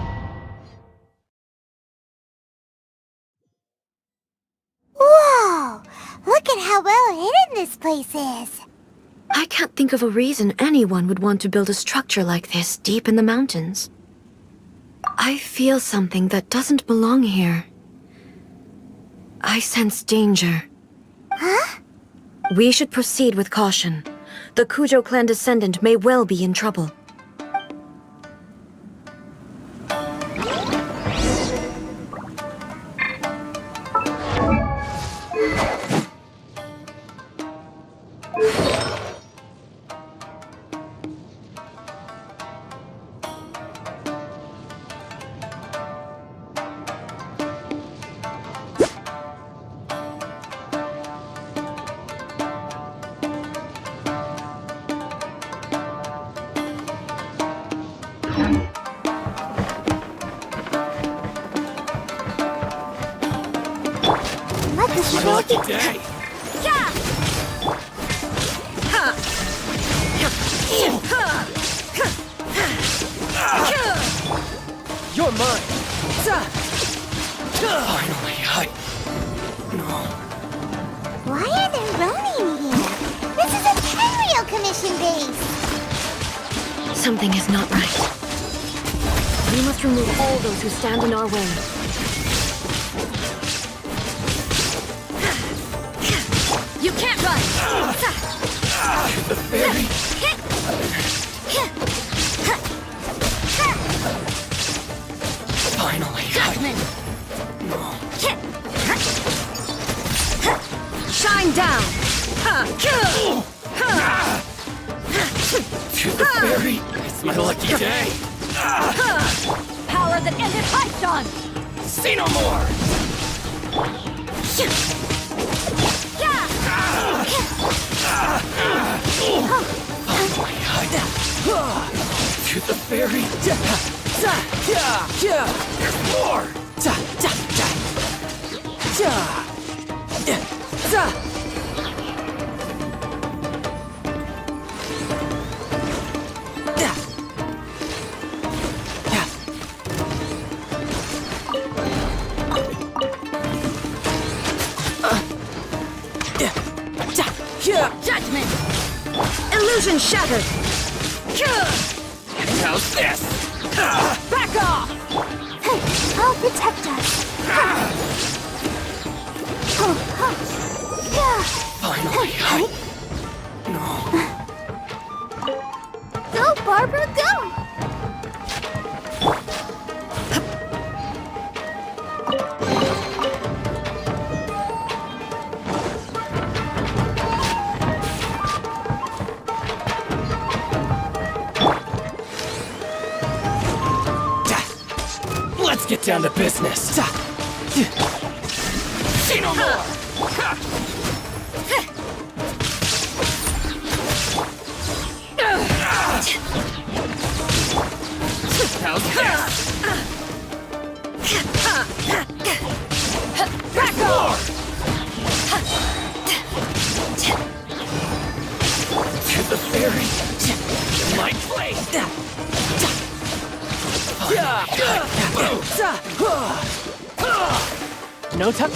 Whoa! Look at how well hidden this place is. I can't think of a reason anyone would want to build a structure like this deep in the mountains. I feel something that doesn't belong here. I sense danger. Huh? We should proceed with caution. The Kujo clan descendant may well be in trouble. Lucky day. mine. Finally, Why are there Ronin here? This is a Tenryou Commission base! Something is not right. We must remove all those who stand in our way. You can't run! The fairy. Finally, Judgment! Shine down! to the fairy. It's my lucky day. Power that ended Python! See no more. To the fairy. More. Judgment! Illusion shattered! How's this? Back off! I'll protect us. Finally, Go, Barbara, go! Let's get down to business. See no more. How's this? Back off! To the fairy. My place. No time.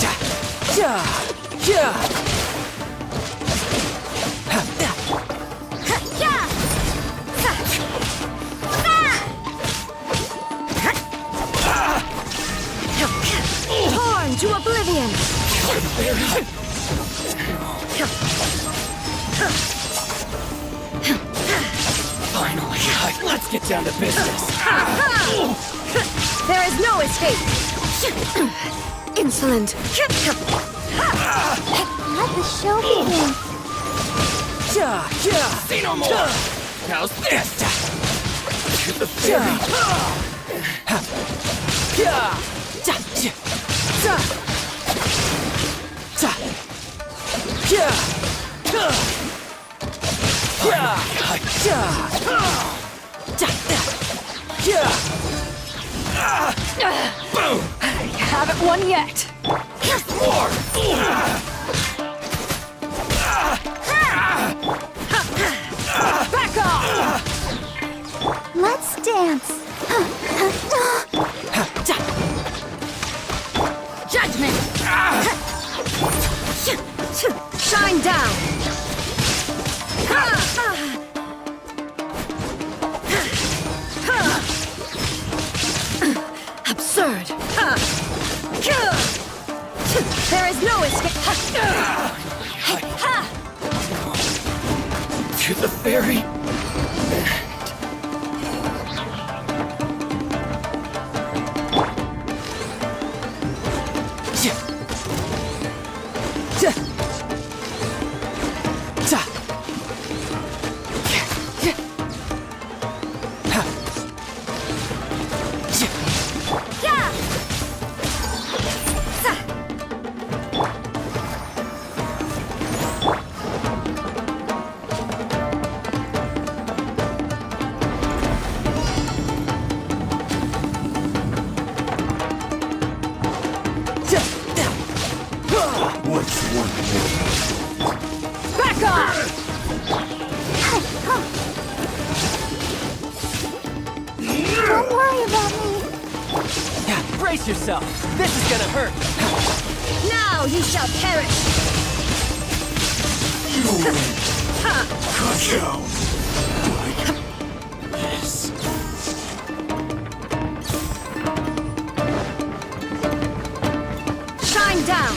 Torn to oblivion! Finally, let's get down to business. There is no escape! Insolent! Let the show begin. See no more. How's this? To the fairy. Boom! Haven't won yet! More. Back off! Let's dance. Judgment! Shine down! Absurd! There is no escape! To the fairy. Brace yourself! This is gonna hurt! Now you shall perish! Yes. Shine down!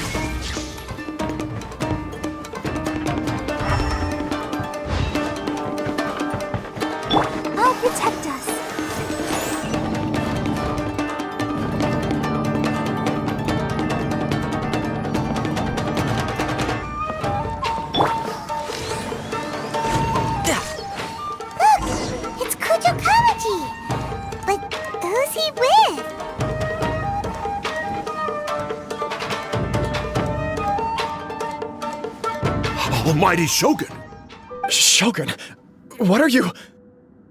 I'll protect us. Look! It's Kujo Kamaji! But who's he with? Almighty Shogun! Shogun, what are you?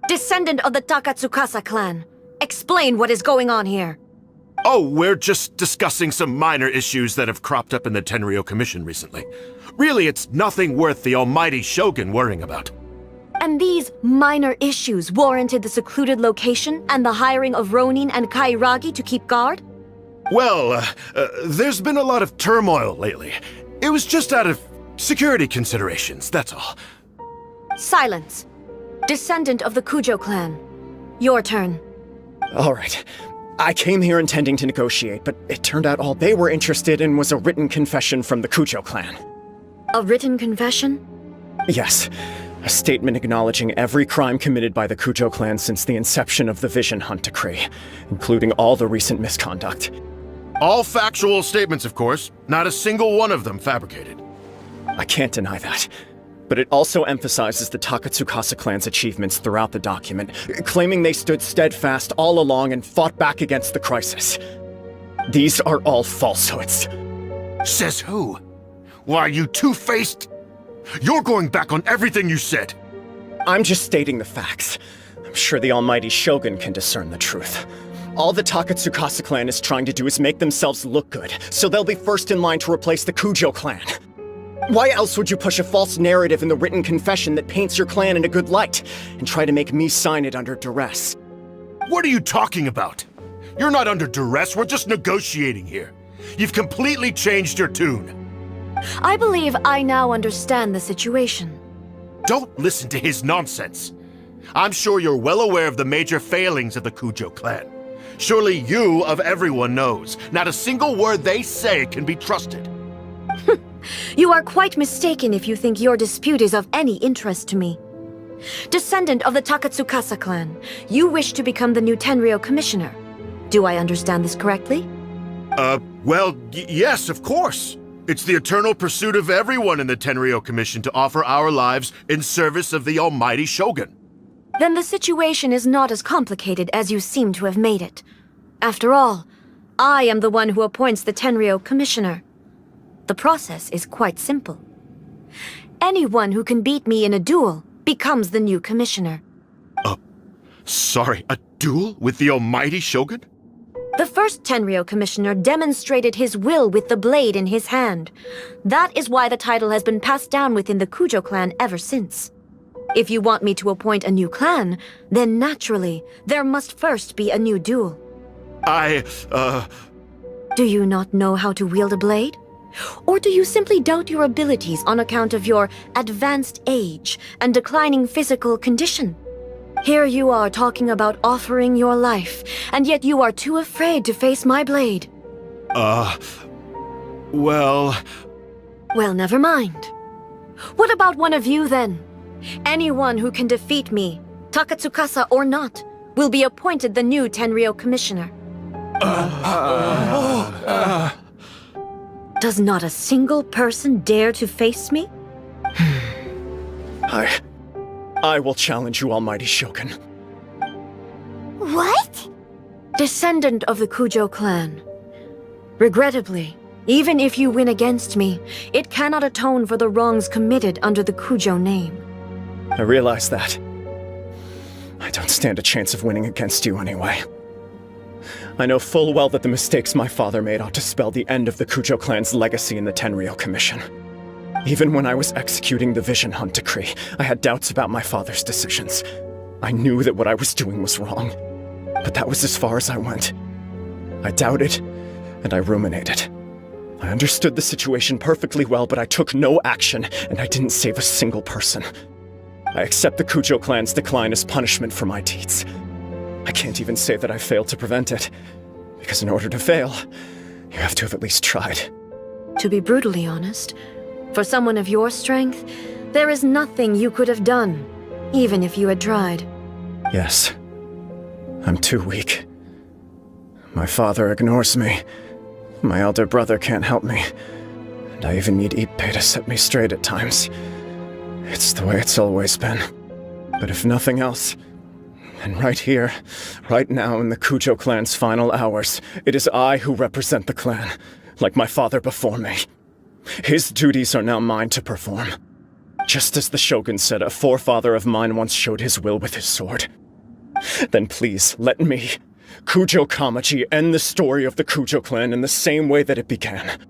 Descendant of the Takatsukasa clan, explain what is going on here. Oh, we're just discussing some minor issues that have cropped up in the Tenryou Commission recently. Really, it's nothing worth the Almighty Shogun worrying about. And these minor issues warranted the secluded location and the hiring of Ronin and Kairagi to keep guard? Well, there's been a lot of turmoil lately. It was just out of security considerations, that's all. Silence. Descendant of the Kujo clan. Your turn. All right. I came here intending to negotiate, but it turned out all they were interested in was a written confession from the Kujo clan. A written confession? Yes. A statement acknowledging every crime committed by the Kujo clan since the inception of the Vision Hunt Decree, including all the recent misconduct. All factual statements, of course. Not a single one of them fabricated. I can't deny that. But it also emphasizes the Takatsukasa clan's achievements throughout the document, claiming they stood steadfast all along and fought back against the crisis. These are all falsehoods. Says who? Why, you two-faced... You're going back on everything you said. I'm just stating the facts. I'm sure the almighty Shogun can discern the truth. All the Takatsukasa clan is trying to do is make themselves look good, so they'll be first in line to replace the Kujo clan. Why else would you push a false narrative in the written confession that paints your clan in a good light, and try to make me sign it under duress? What are you talking about? You're not under duress, we're just negotiating here. You've completely changed your tune. I believe I now understand the situation. Don't listen to his nonsense. I'm sure you're well aware of the major failings of the Kujo clan. Surely you, of everyone, knows. Not a single word they say can be trusted. You are quite mistaken if you think your dispute is of any interest to me. Descendant of the Takatsukasa clan, you wish to become the new Tenryou commissioner. Do I understand this correctly? Well, yes, of course. It's the eternal pursuit of everyone in the Tenryou Commission to offer our lives in service of the almighty Shogun. Then the situation is not as complicated as you seem to have made it. After all, I am the one who appoints the Tenryou commissioner. The process is quite simple. Anyone who can beat me in a duel becomes the new commissioner. Sorry, a duel with the almighty Shogun? The first Tenryou commissioner demonstrated his will with the blade in his hand. That is why the title has been passed down within the Kujo clan ever since. If you want me to appoint a new clan, then naturally, there must first be a new duel. Do you not know how to wield a blade? Or do you simply doubt your abilities on account of your advanced age and declining physical condition? Here you are talking about offering your life, and yet you are too afraid to face my blade. Well, never mind. What about one of you then? Anyone who can defeat me, Takatsukasa or not, will be appointed the new Tenryou commissioner. Does not a single person dare to face me? I will challenge you, almighty Shogun. What? Descendant of the Kujo clan. Regrettably, even if you win against me, it cannot atone for the wrongs committed under the Kujo name. I realize that. I don't stand a chance of winning against you anyway. I know full well that the mistakes my father made ought to spell the end of the Kujo clan's legacy in the Tenryou Commission. Even when I was executing the Vision Hunt Decree, I had doubts about my father's decisions. I knew that what I was doing was wrong, but that was as far as I went. I doubted, and I ruminated. I understood the situation perfectly well, but I took no action, and I didn't save a single person. I accept the Kujo clan's decline as punishment for my deeds. I can't even say that I failed to prevent it, because in order to fail, you have to have at least tried. To be brutally honest, for someone of your strength, there is nothing you could have done, even if you had tried. Yes. I'm too weak. My father ignores me. My elder brother can't help me. And I even need Ippei to set me straight at times. It's the way it's always been. But if nothing else, then right here, right now in the Kujo clan's final hours, it is I who represent the clan, like my father before me. His duties are now mine to perform. Just as the Shogun said a forefather of mine once showed his will with his sword. Then please, let me, Kujo Kamaji, end the story of the Kujo clan in the same way that it began.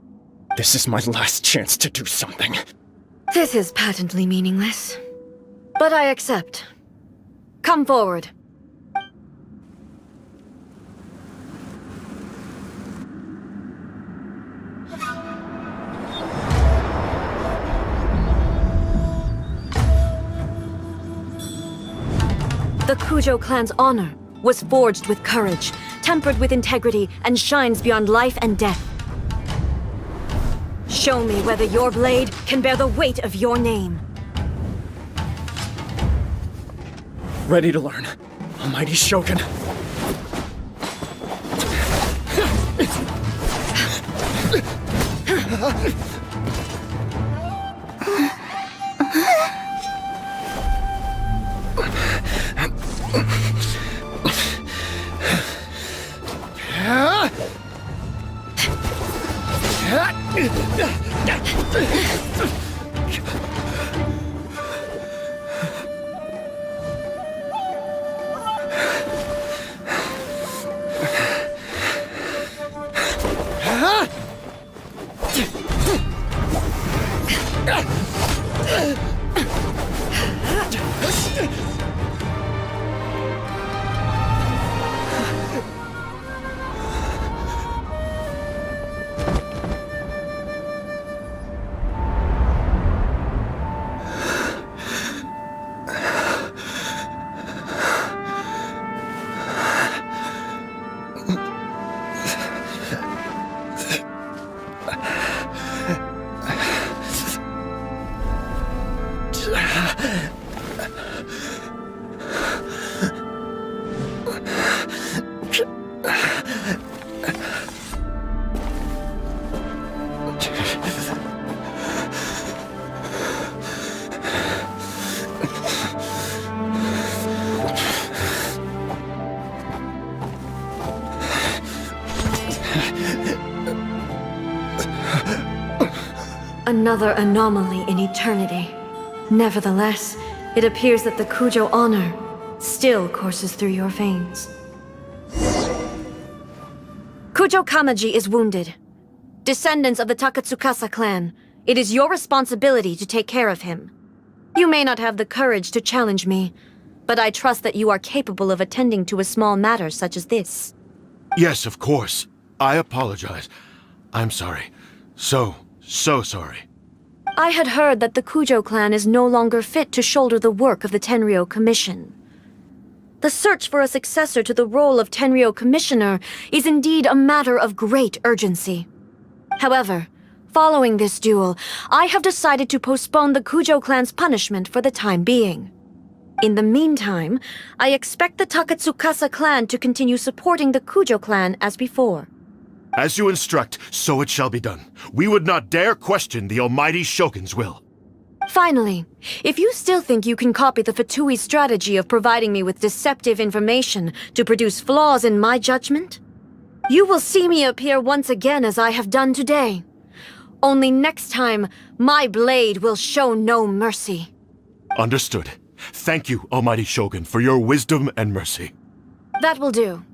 This is my last chance to do something. This is patently meaningless. But I accept. Come forward. The Kujo clan's honor was forged with courage, tempered with integrity, and shines beyond life and death. Show me whether your blade can bear the weight of your name. Ready to learn, Almighty Shogun. Another anomaly in eternity. Nevertheless, it appears that the Kujo honor still courses through your veins. Kujo Kamaji is wounded. Descendants of the Takatsukasa clan, it is your responsibility to take care of him. You may not have the courage to challenge me, but I trust that you are capable of attending to a small matter such as this. Yes, of course. I apologize. I'm sorry. So sorry. I had heard that the Kujo clan is no longer fit to shoulder the work of the Tenryou Commission. The search for a successor to the role of Tenryou Commissioner is indeed a matter of great urgency. However, following this duel, I have decided to postpone the Kujo clan's punishment for the time being. In the meantime, I expect the Takatsukasa clan to continue supporting the Kujo clan as before. As you instruct, so it shall be done. We would not dare question the Almighty Shogun's will. Finally, if you still think you can copy the Fatui's strategy of providing me with deceptive information to produce flaws in my judgment, you will see me appear once again as I have done today. Only next time, my blade will show no mercy. Understood. Thank you, Almighty Shogun, for your wisdom and mercy. That will do.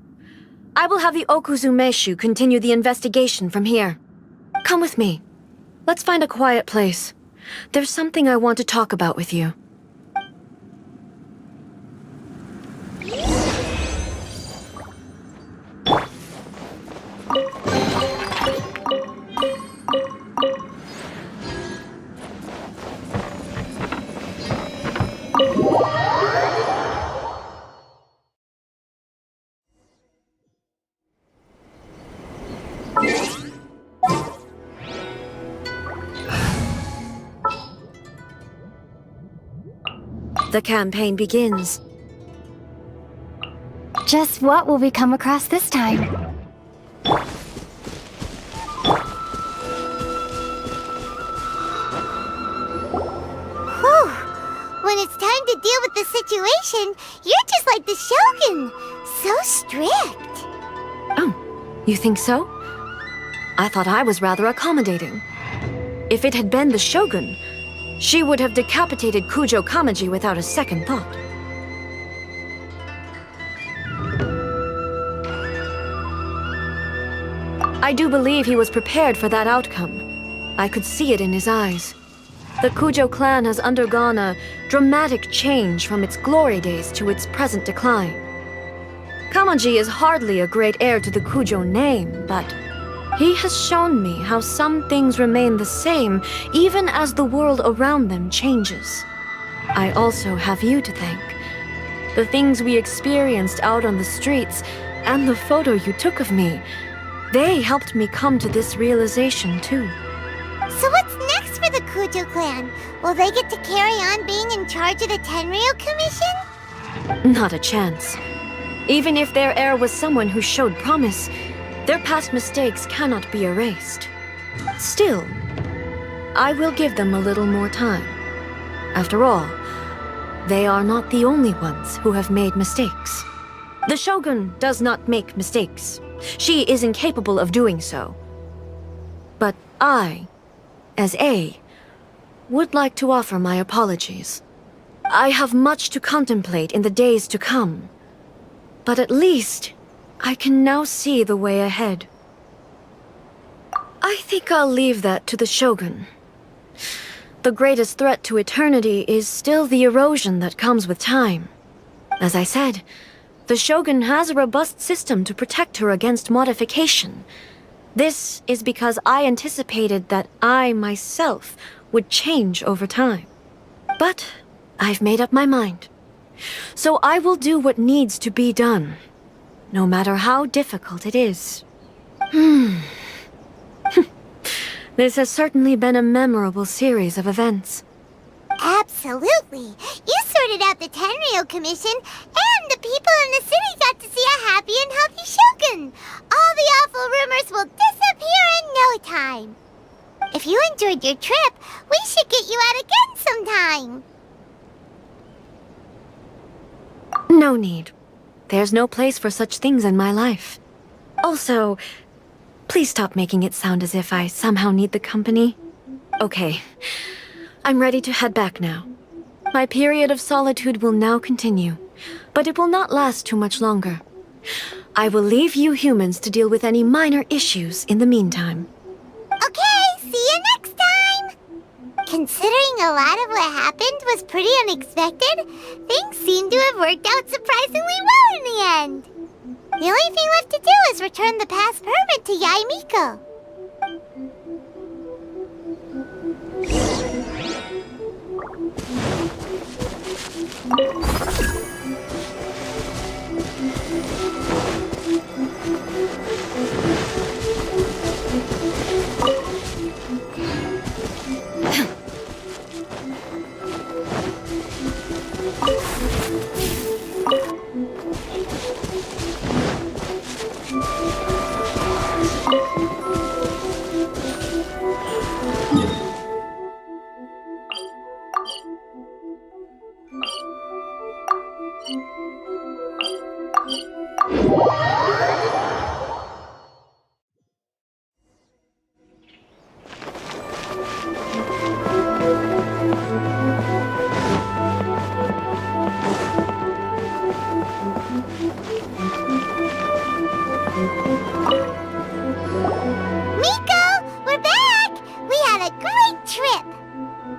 I will have the Okuzumeshu continue the investigation from here. Come with me. Let's find a quiet place. There's something I want to talk about with you. the campaign begins. Just what will we come across this time? Whew. When it's time to deal with the situation, you're just like the Shogun. So strict. Oh, you think so? I thought I was rather accommodating. If it had been the Shogun, she would have decapitated Kujo Kamaji without a second thought. I do believe he was prepared for that outcome. I could see it in his eyes. The Kujo clan has undergone a dramatic change from its glory days to its present decline. Kamaji is hardly a great heir to the Kujo name, but he has shown me how some things remain the same even as the world around them changes. I also have you to thank. The things we experienced out on the streets and the photo you took of me, they helped me come to this realization too. So what's next for the Kujo clan? Will they get to carry on being in charge of the Tenryou Commission? Not a chance. Even if their heir was someone who showed promise, their past mistakes cannot be erased. Still, I will give them a little more time. After all, they are not the only ones who have made mistakes. The Shogun does not make mistakes. She is incapable of doing so. But I, as A, would like to offer my apologies. I have much to contemplate in the days to come. But at least, I can now see the way ahead. I think I'll leave that to the Shogun. The greatest threat to eternity is still the erosion that comes with time. As I said, the Shogun has a robust system to protect her against modification. This is because I anticipated that I myself would change over time. But I've made up my mind. So I will do what needs to be done, no matter how difficult it is. This has certainly been a memorable series of events. Absolutely. You sorted out the Tenryou Commission, and the people in the city got to see a happy and healthy Shogun. All the awful rumors will disappear in no time. If you enjoyed your trip, we should get you out again sometime. No need. There's no place for such things in my life. Also, please stop making it sound as if I somehow need the company. Okay, I'm ready to head back now. My period of solitude will now continue, but it will not last too much longer. I will leave you humans to deal with any minor issues in the meantime. Okay, see you next time! Considering a lot of what happened was pretty unexpected, things seem to have worked out surprisingly well in the end. The only thing left to do is return the pass permit to Yaimiko.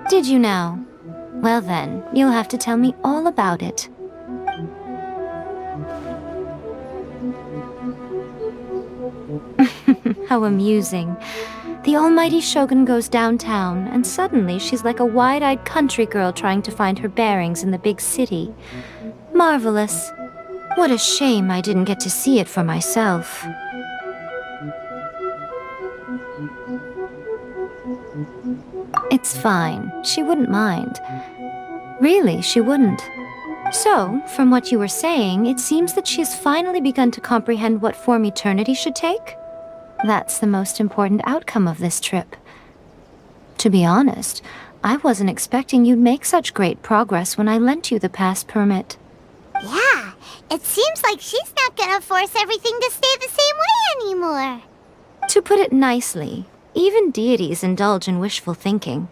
Did you now? Well then, you'll have to tell me all about it. How amusing. The almighty Shogun goes downtown, and suddenly she's like a wide-eyed country girl trying to find her bearings in the big city. Marvelous. What a shame I didn't get to see it for myself. It's fine. She wouldn't mind. Really, she wouldn't. So, from what you were saying, it seems that she has finally begun to comprehend what form eternity should take? That's the most important outcome of this trip. To be honest, I wasn't expecting you'd make such great progress when I lent you the pass permit. Yeah, it seems like she's not gonna force everything to stay the same way anymore. To put it nicely, even deities indulge in wishful thinking.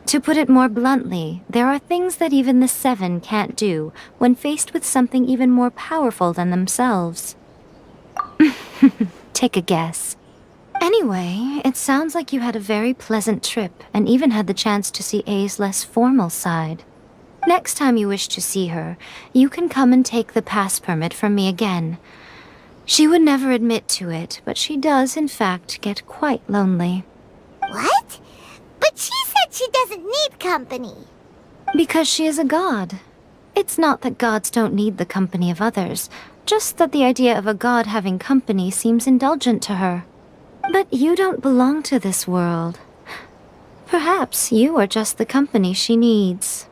To put it more bluntly, there are things that even the Seven can't do when faced with something even more powerful than themselves. Take a guess. Anyway, it sounds like you had a very pleasant trip and even had the chance to see A's less formal side. Next time you wish to see her, you can come and take the pass permit from me again. She would never admit to it, but she does in fact get quite lonely. What? But she said she doesn't need company. Because she is a god. It's not that gods don't need the company of others, just that the idea of a god having company seems indulgent to her. But you don't belong to this world. Perhaps you are just the company she needs.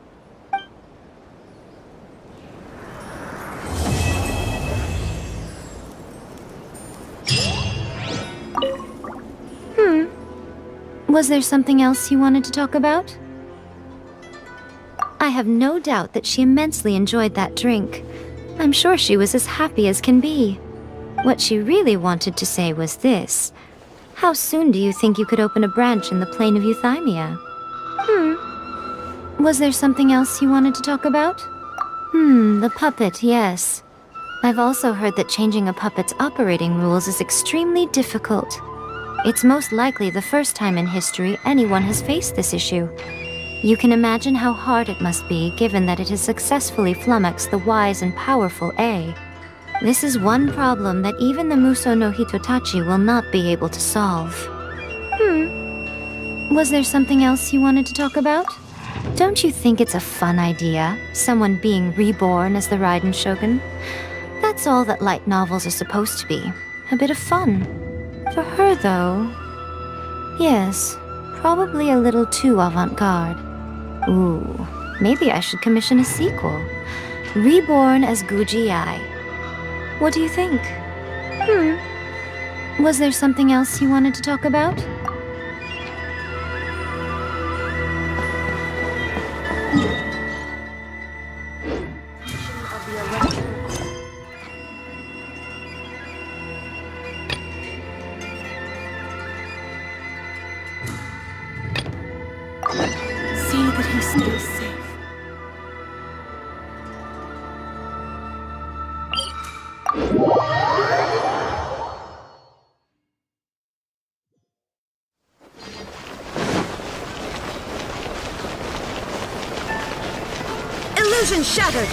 Was there something else you wanted to talk about? I have no doubt that she immensely enjoyed that drink. I'm sure she was as happy as can be. What she really wanted to say was this. How soon do you think you could open a branch in the plain of Euthymia? Was there something else you wanted to talk about? The puppet, yes. I've also heard that changing a puppet's operating rules is extremely difficult. It's most likely the first time in history anyone has faced this issue. You can imagine how hard it must be, given that it has successfully flummoxed the wise and powerful A. This is one problem that even the Muso no Hitotachi will not be able to solve. Was there something else you wanted to talk about? Don't you think it's a fun idea, someone being reborn as the Raiden Shogun? That's all that light novels are supposed to be. A bit of fun. For her, though... Yes, probably a little too avant-garde. Ooh, maybe I should commission a sequel. Reborn as Guji Ai. What do you think? Was there something else you wanted to talk about? See that he stays safe. Illusion shattered!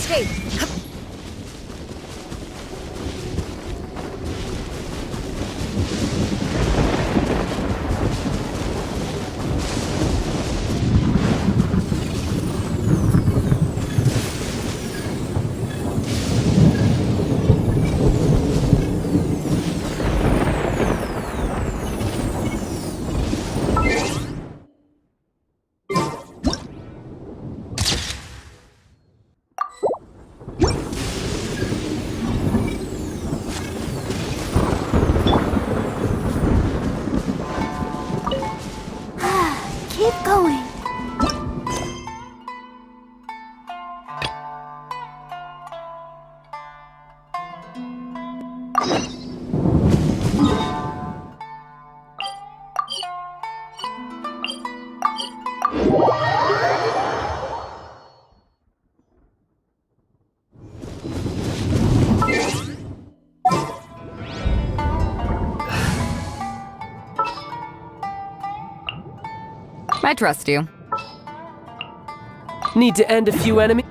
escape. Keep going. I trust you. Need to end a few enemies?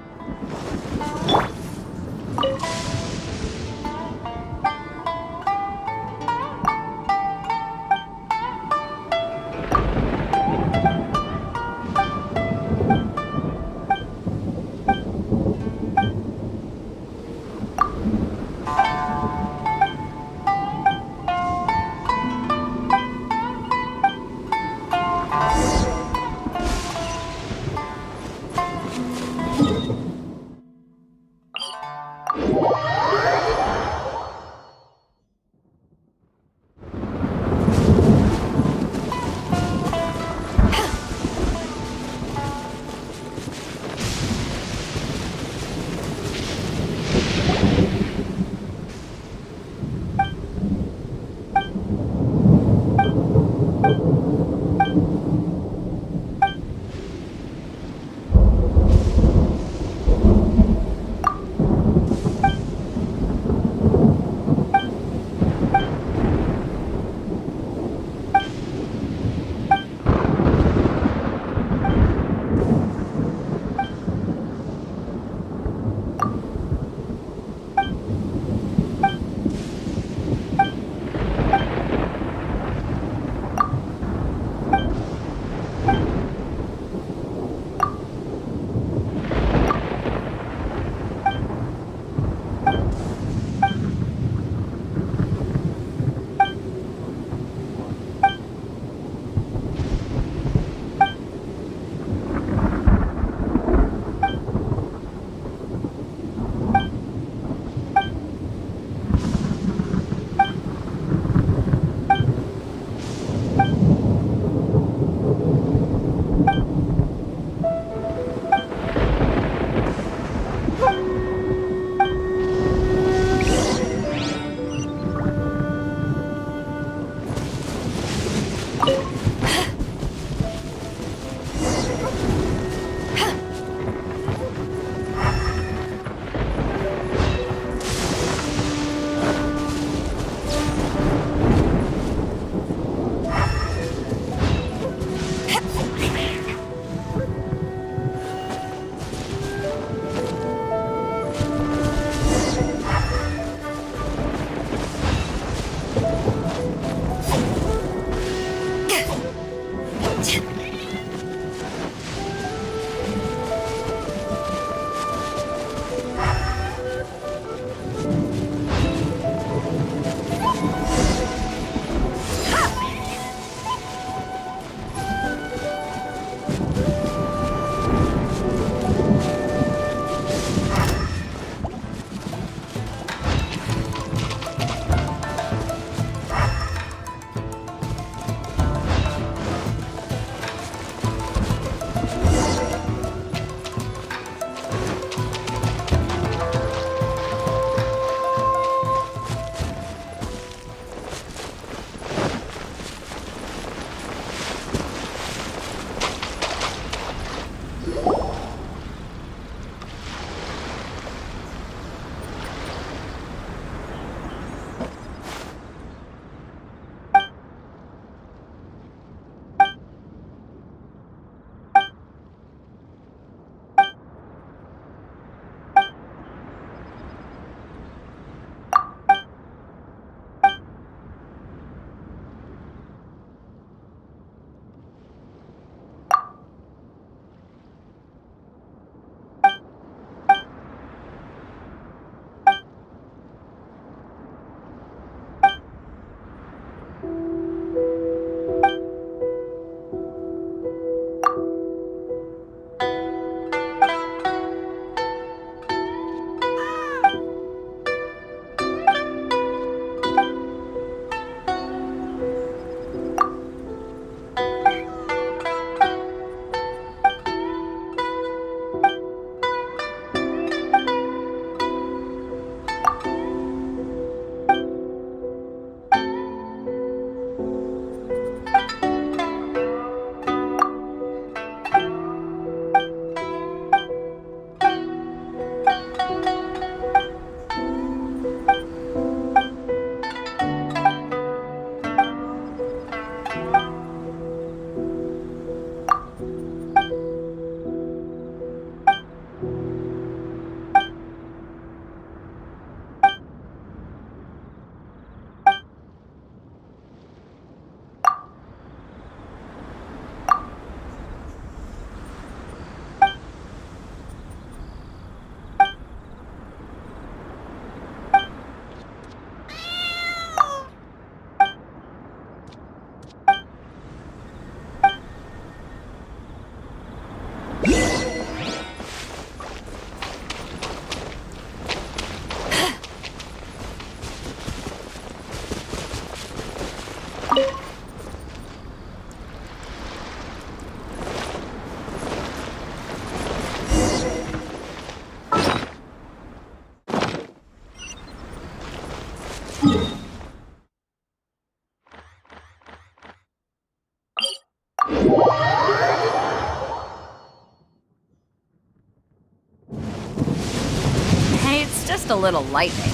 just a little lightning.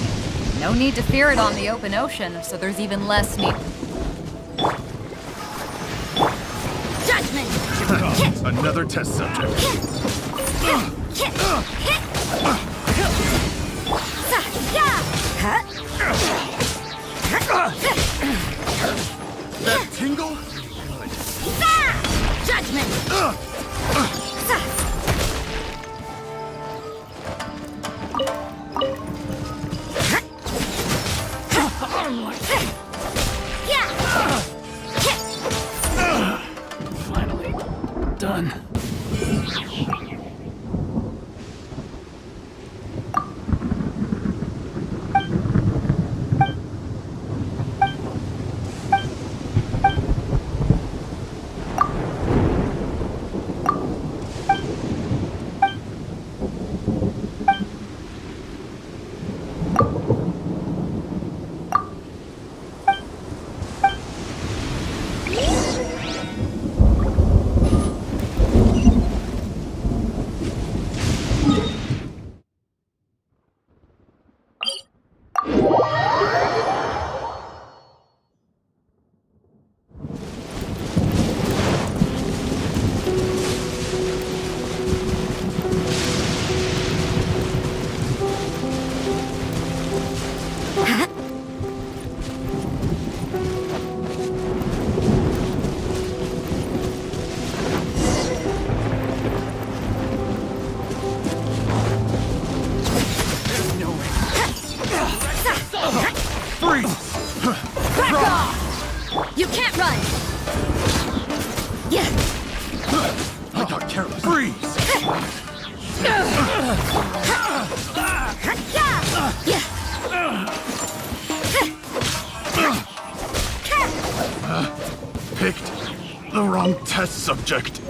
No need to fear it on the open ocean, so there's even less need. Judgment! Another test subject. That tingle? Judgment! Finally. Done. You can't run! Yeah! I got careless. Freeze! Picked the wrong test subject.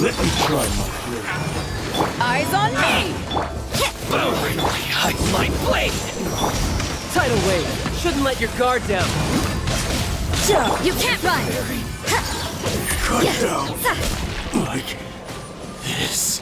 Let me try my blade. Eyes on me! Hide my blade! Tidal wave! Shouldn't let your guard down! You can't run! Cut down. Like this.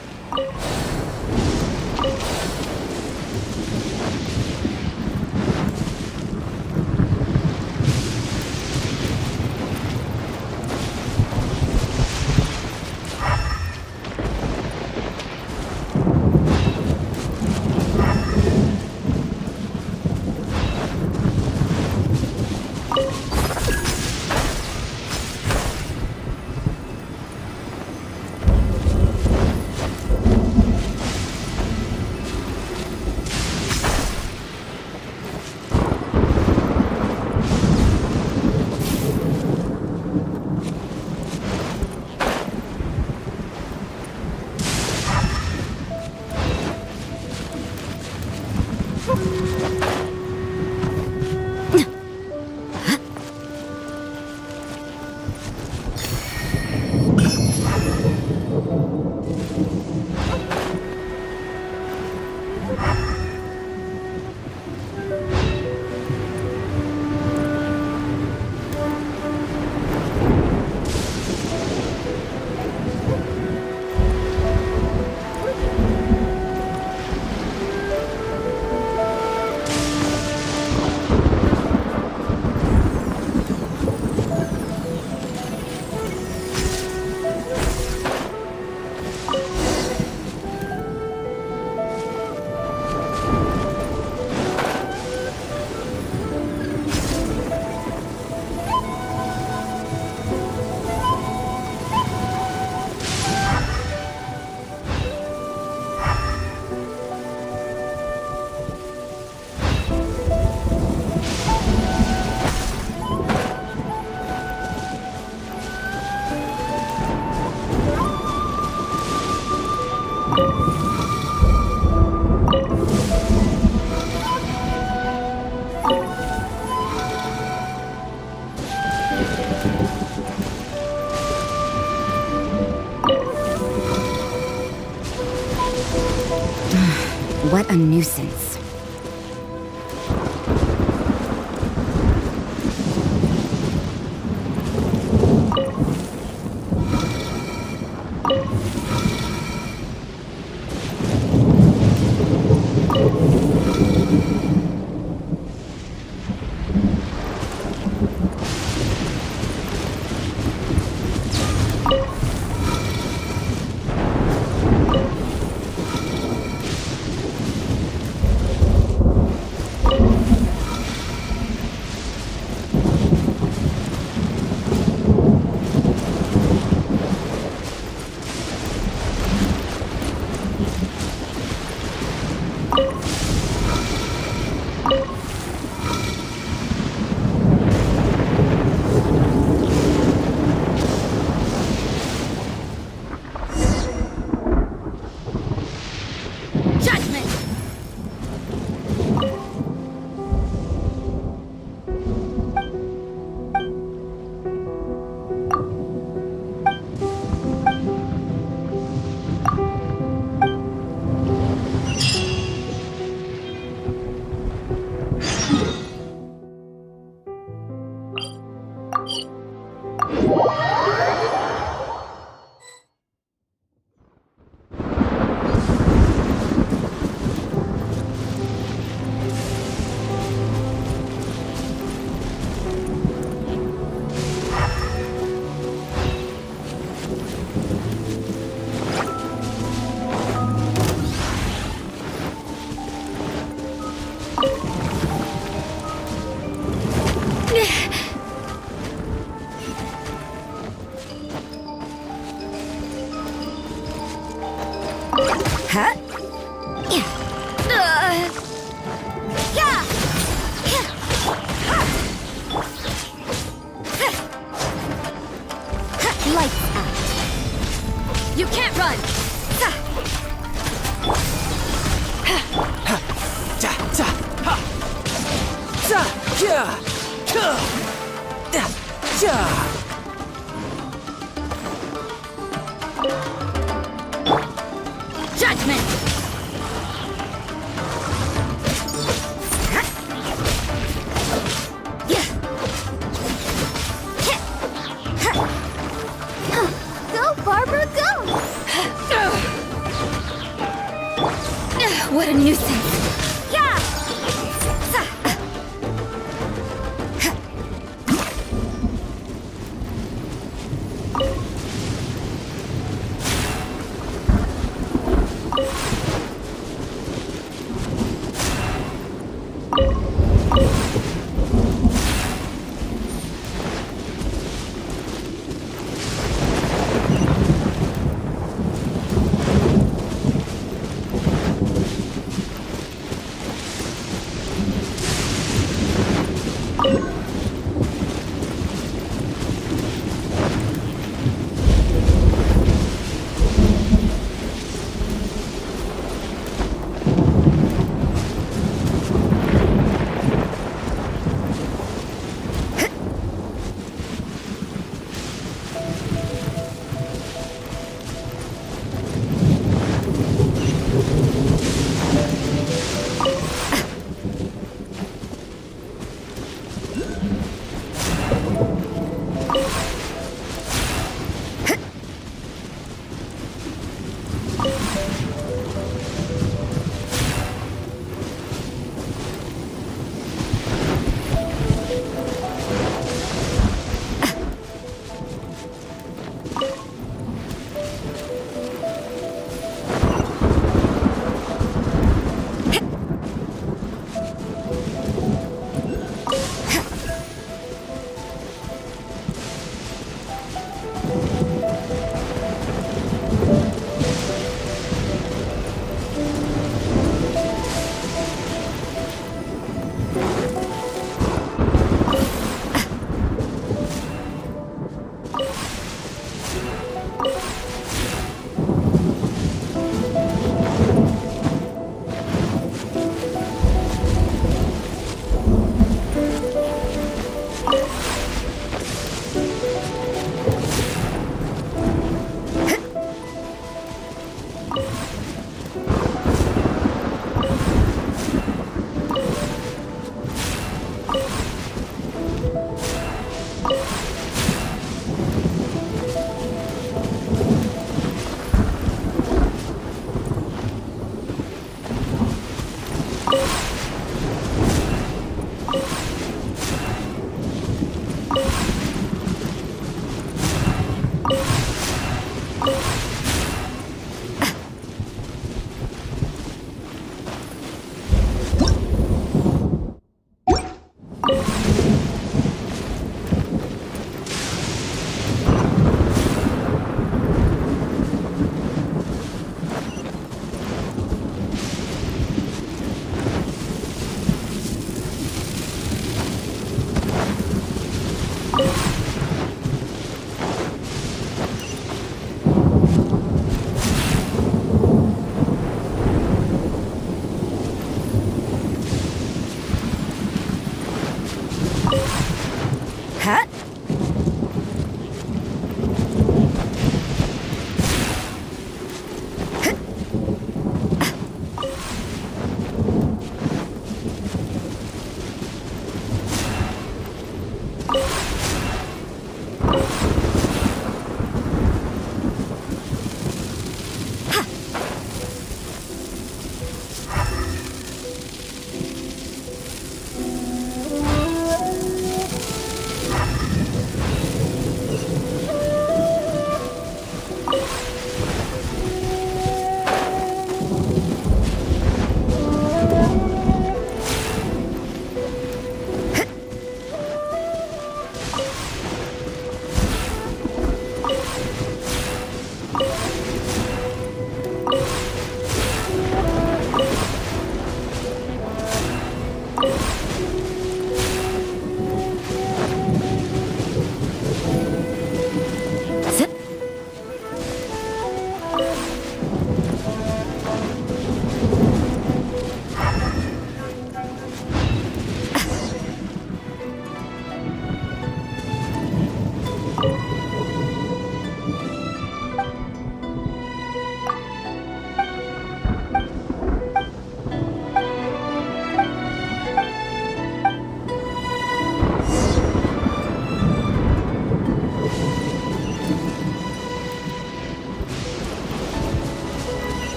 What a nuisance. Judgment! Go, Barbara, go! What a nuisance.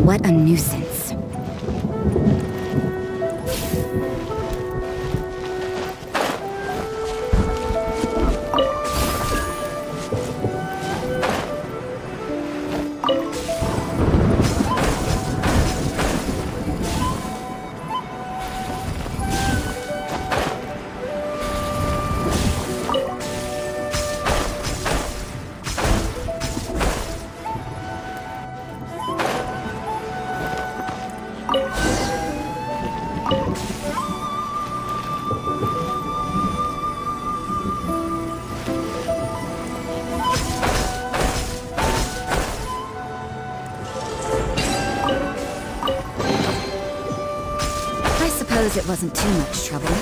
What a nuisance. I suppose it wasn't too much trouble.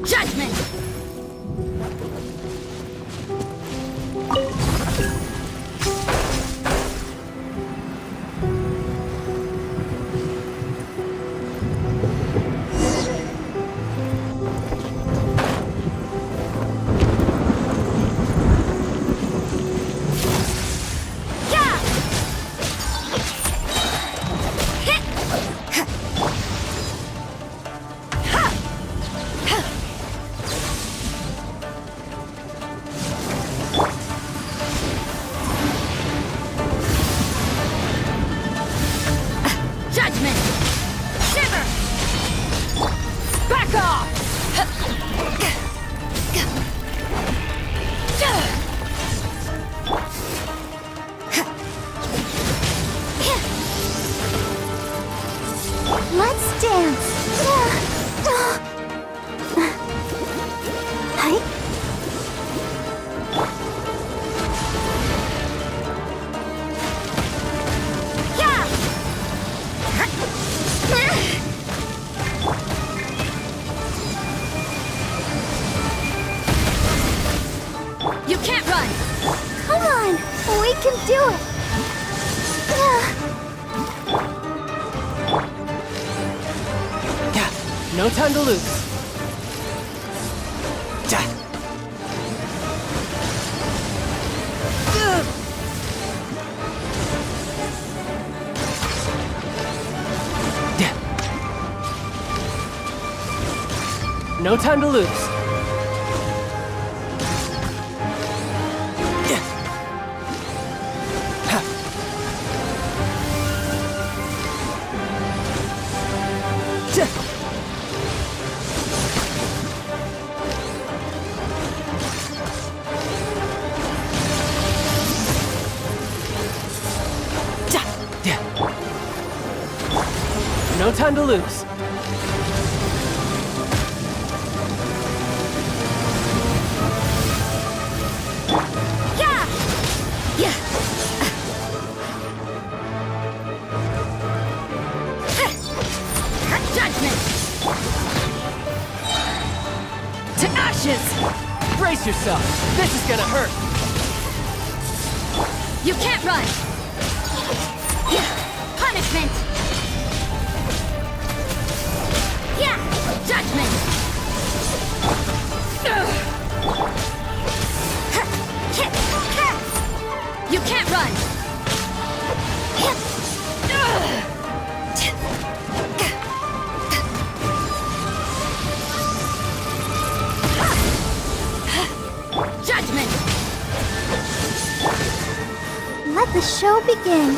Judgment! Judgment! Shiver! Back off! Let's dance. Hi. You can't run! Come on, we can do it. No time to lose. No time to lose. No time to lose. Judgment! To ashes! Brace yourself. This is gonna hurt. You can't run! Punishment! Judgment! You can't run! Judgment! Let the show begin.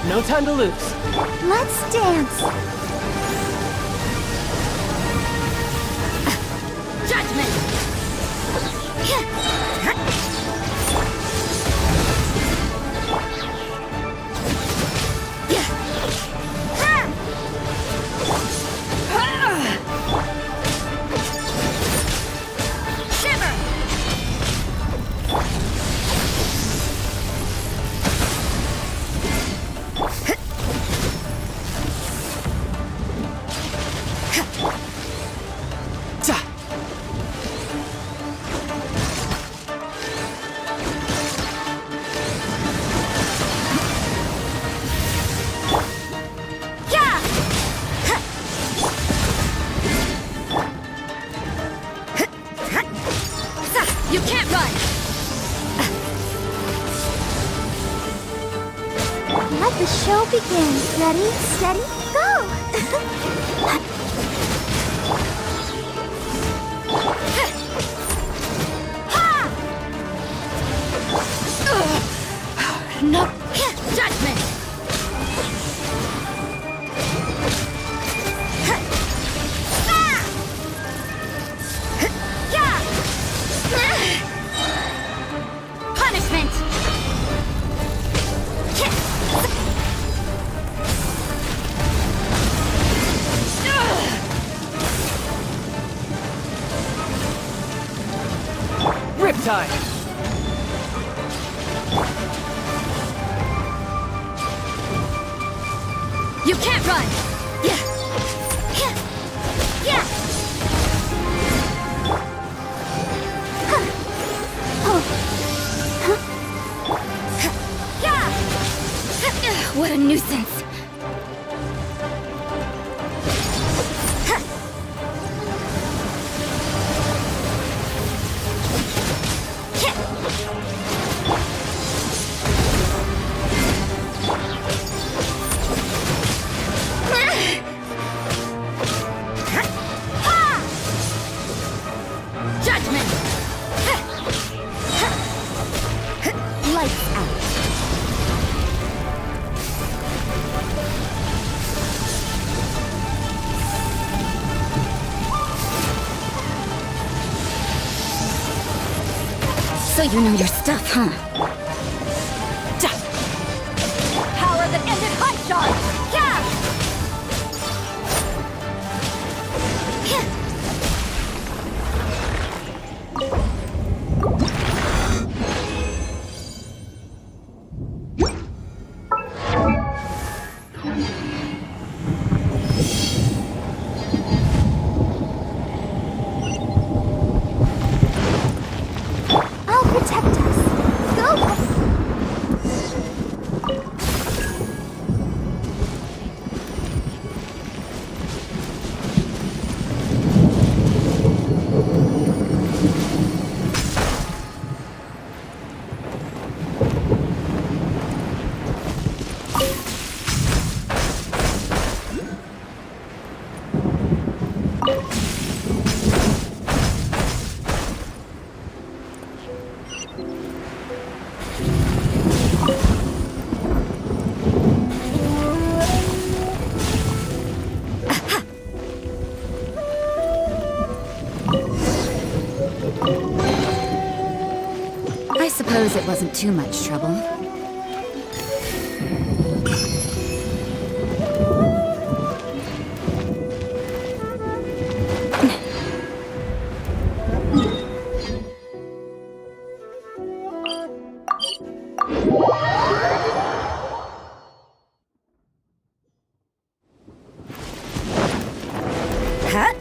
No time to lose. Let's dance. Judgment! Shiver! You can't run! The show begins. Ready, steady, go! No judgment! Punishment! Riptide! You can't run! Yeah! Yeah! What a nuisance! Judgment! Lights out. So you know your stuff, huh? Power that ended Hot Shot! Yeah! I'll protect us. Go! I suppose it wasn't too much trouble. Huh?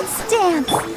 Let's dance!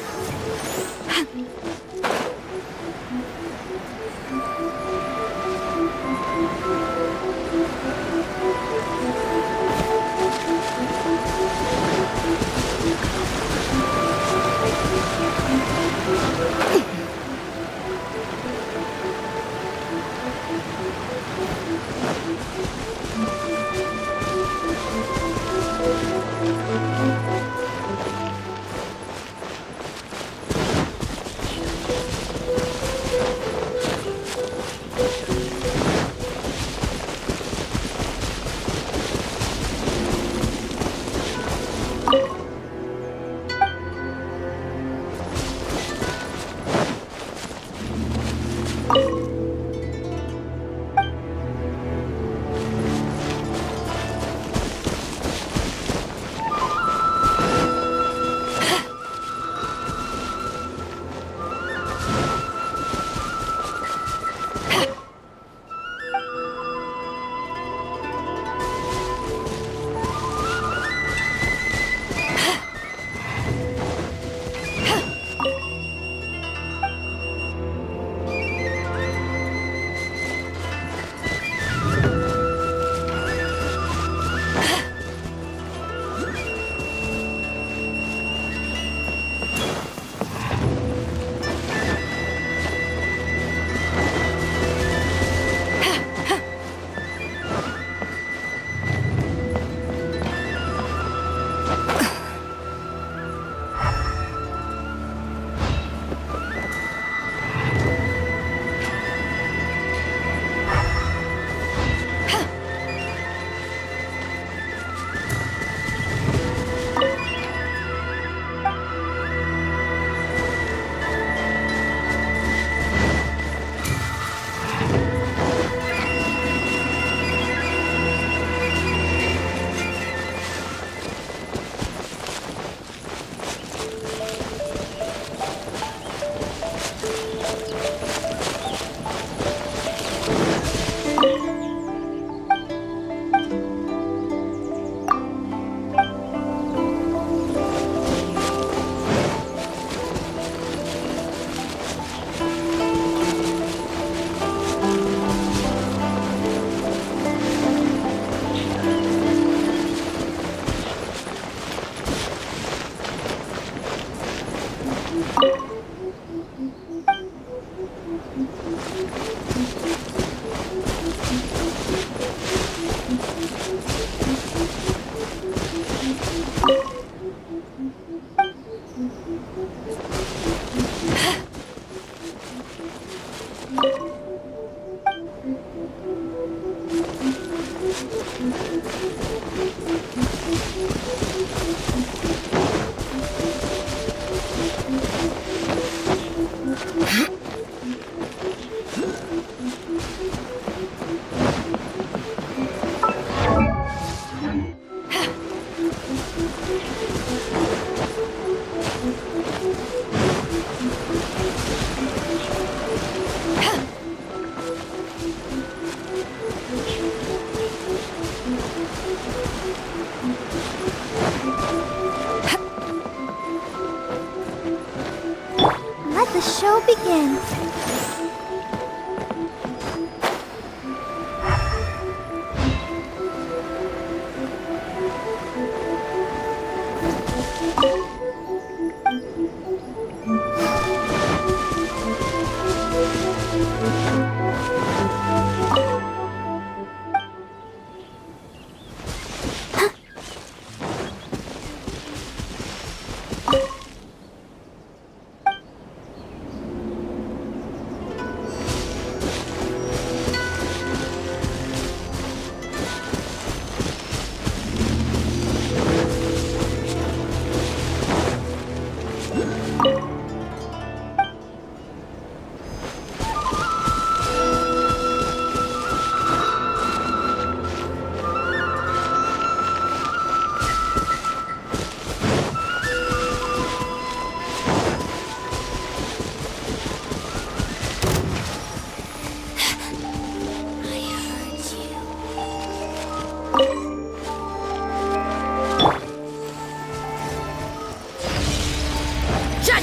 Let the show begin.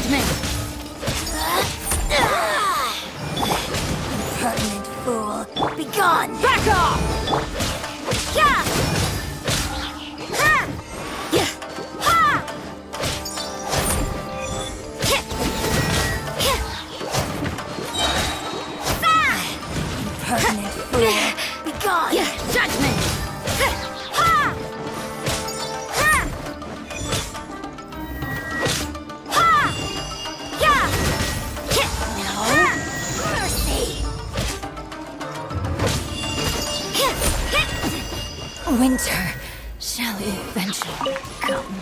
Judgment! Impertinent fool. Be gone! Back off! Yeah! Ha! Yeah. Ha! Impertinent fool. Be gone! Yeah. Judgment! Ha! Ha! Ha! Yeah! No. Mercy! Winter shall eventually come.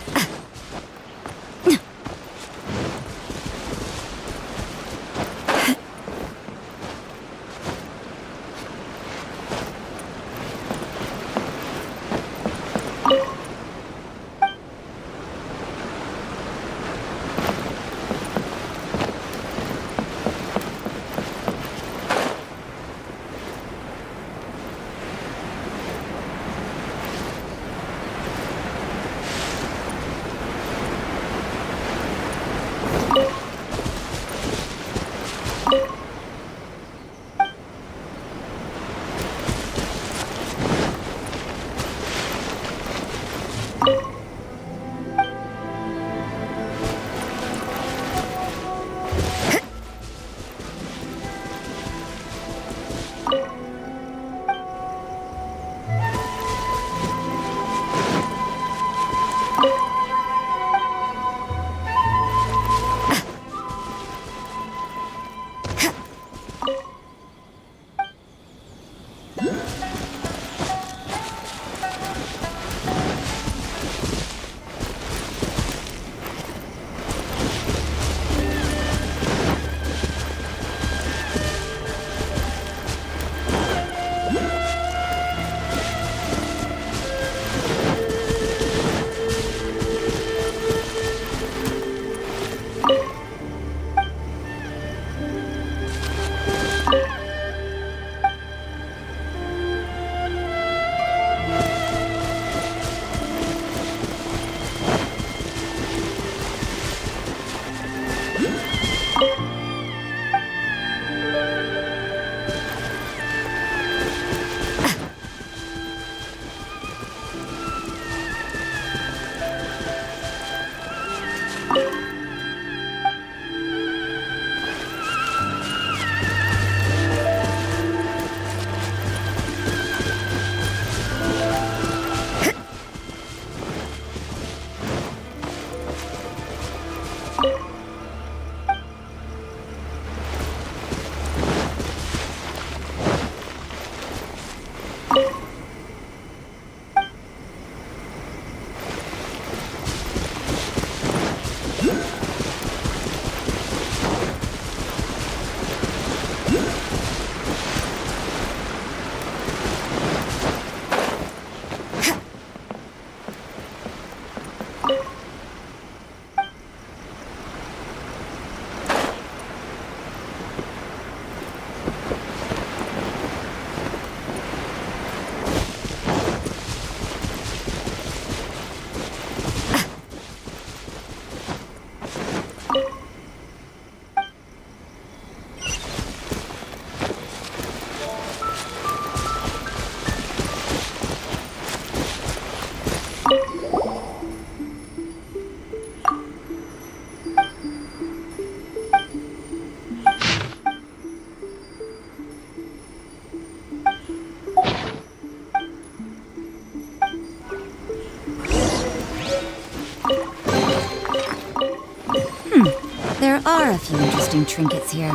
There are a few interesting trinkets here.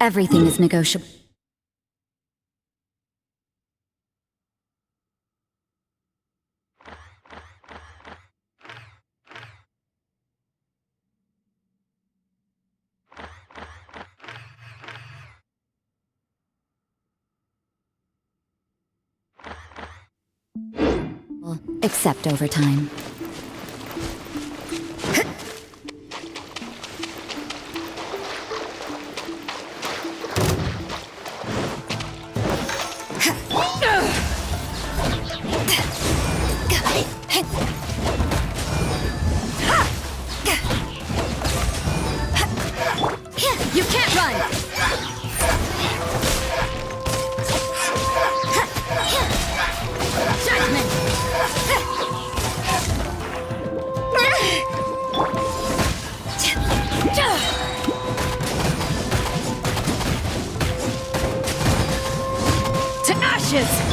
Everything is negotiable. Except overtime. You can't run! Judgment! To ashes!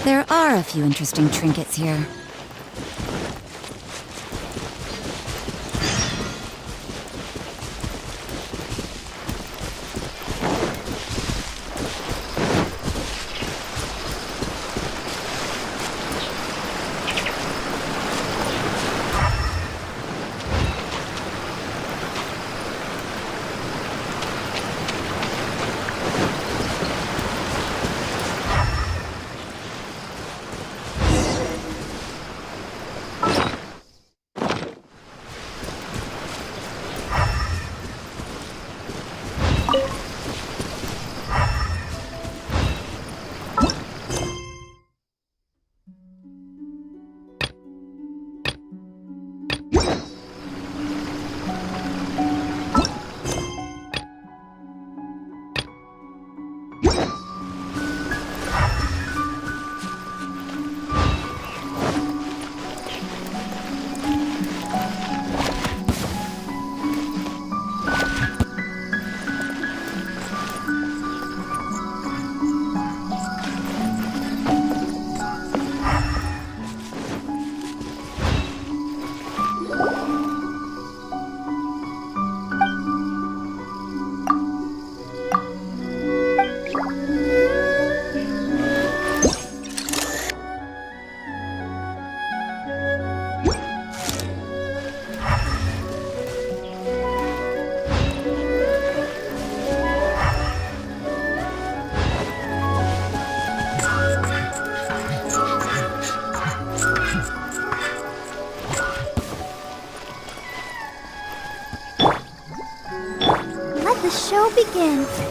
There are a few interesting trinkets here. Let the show begin.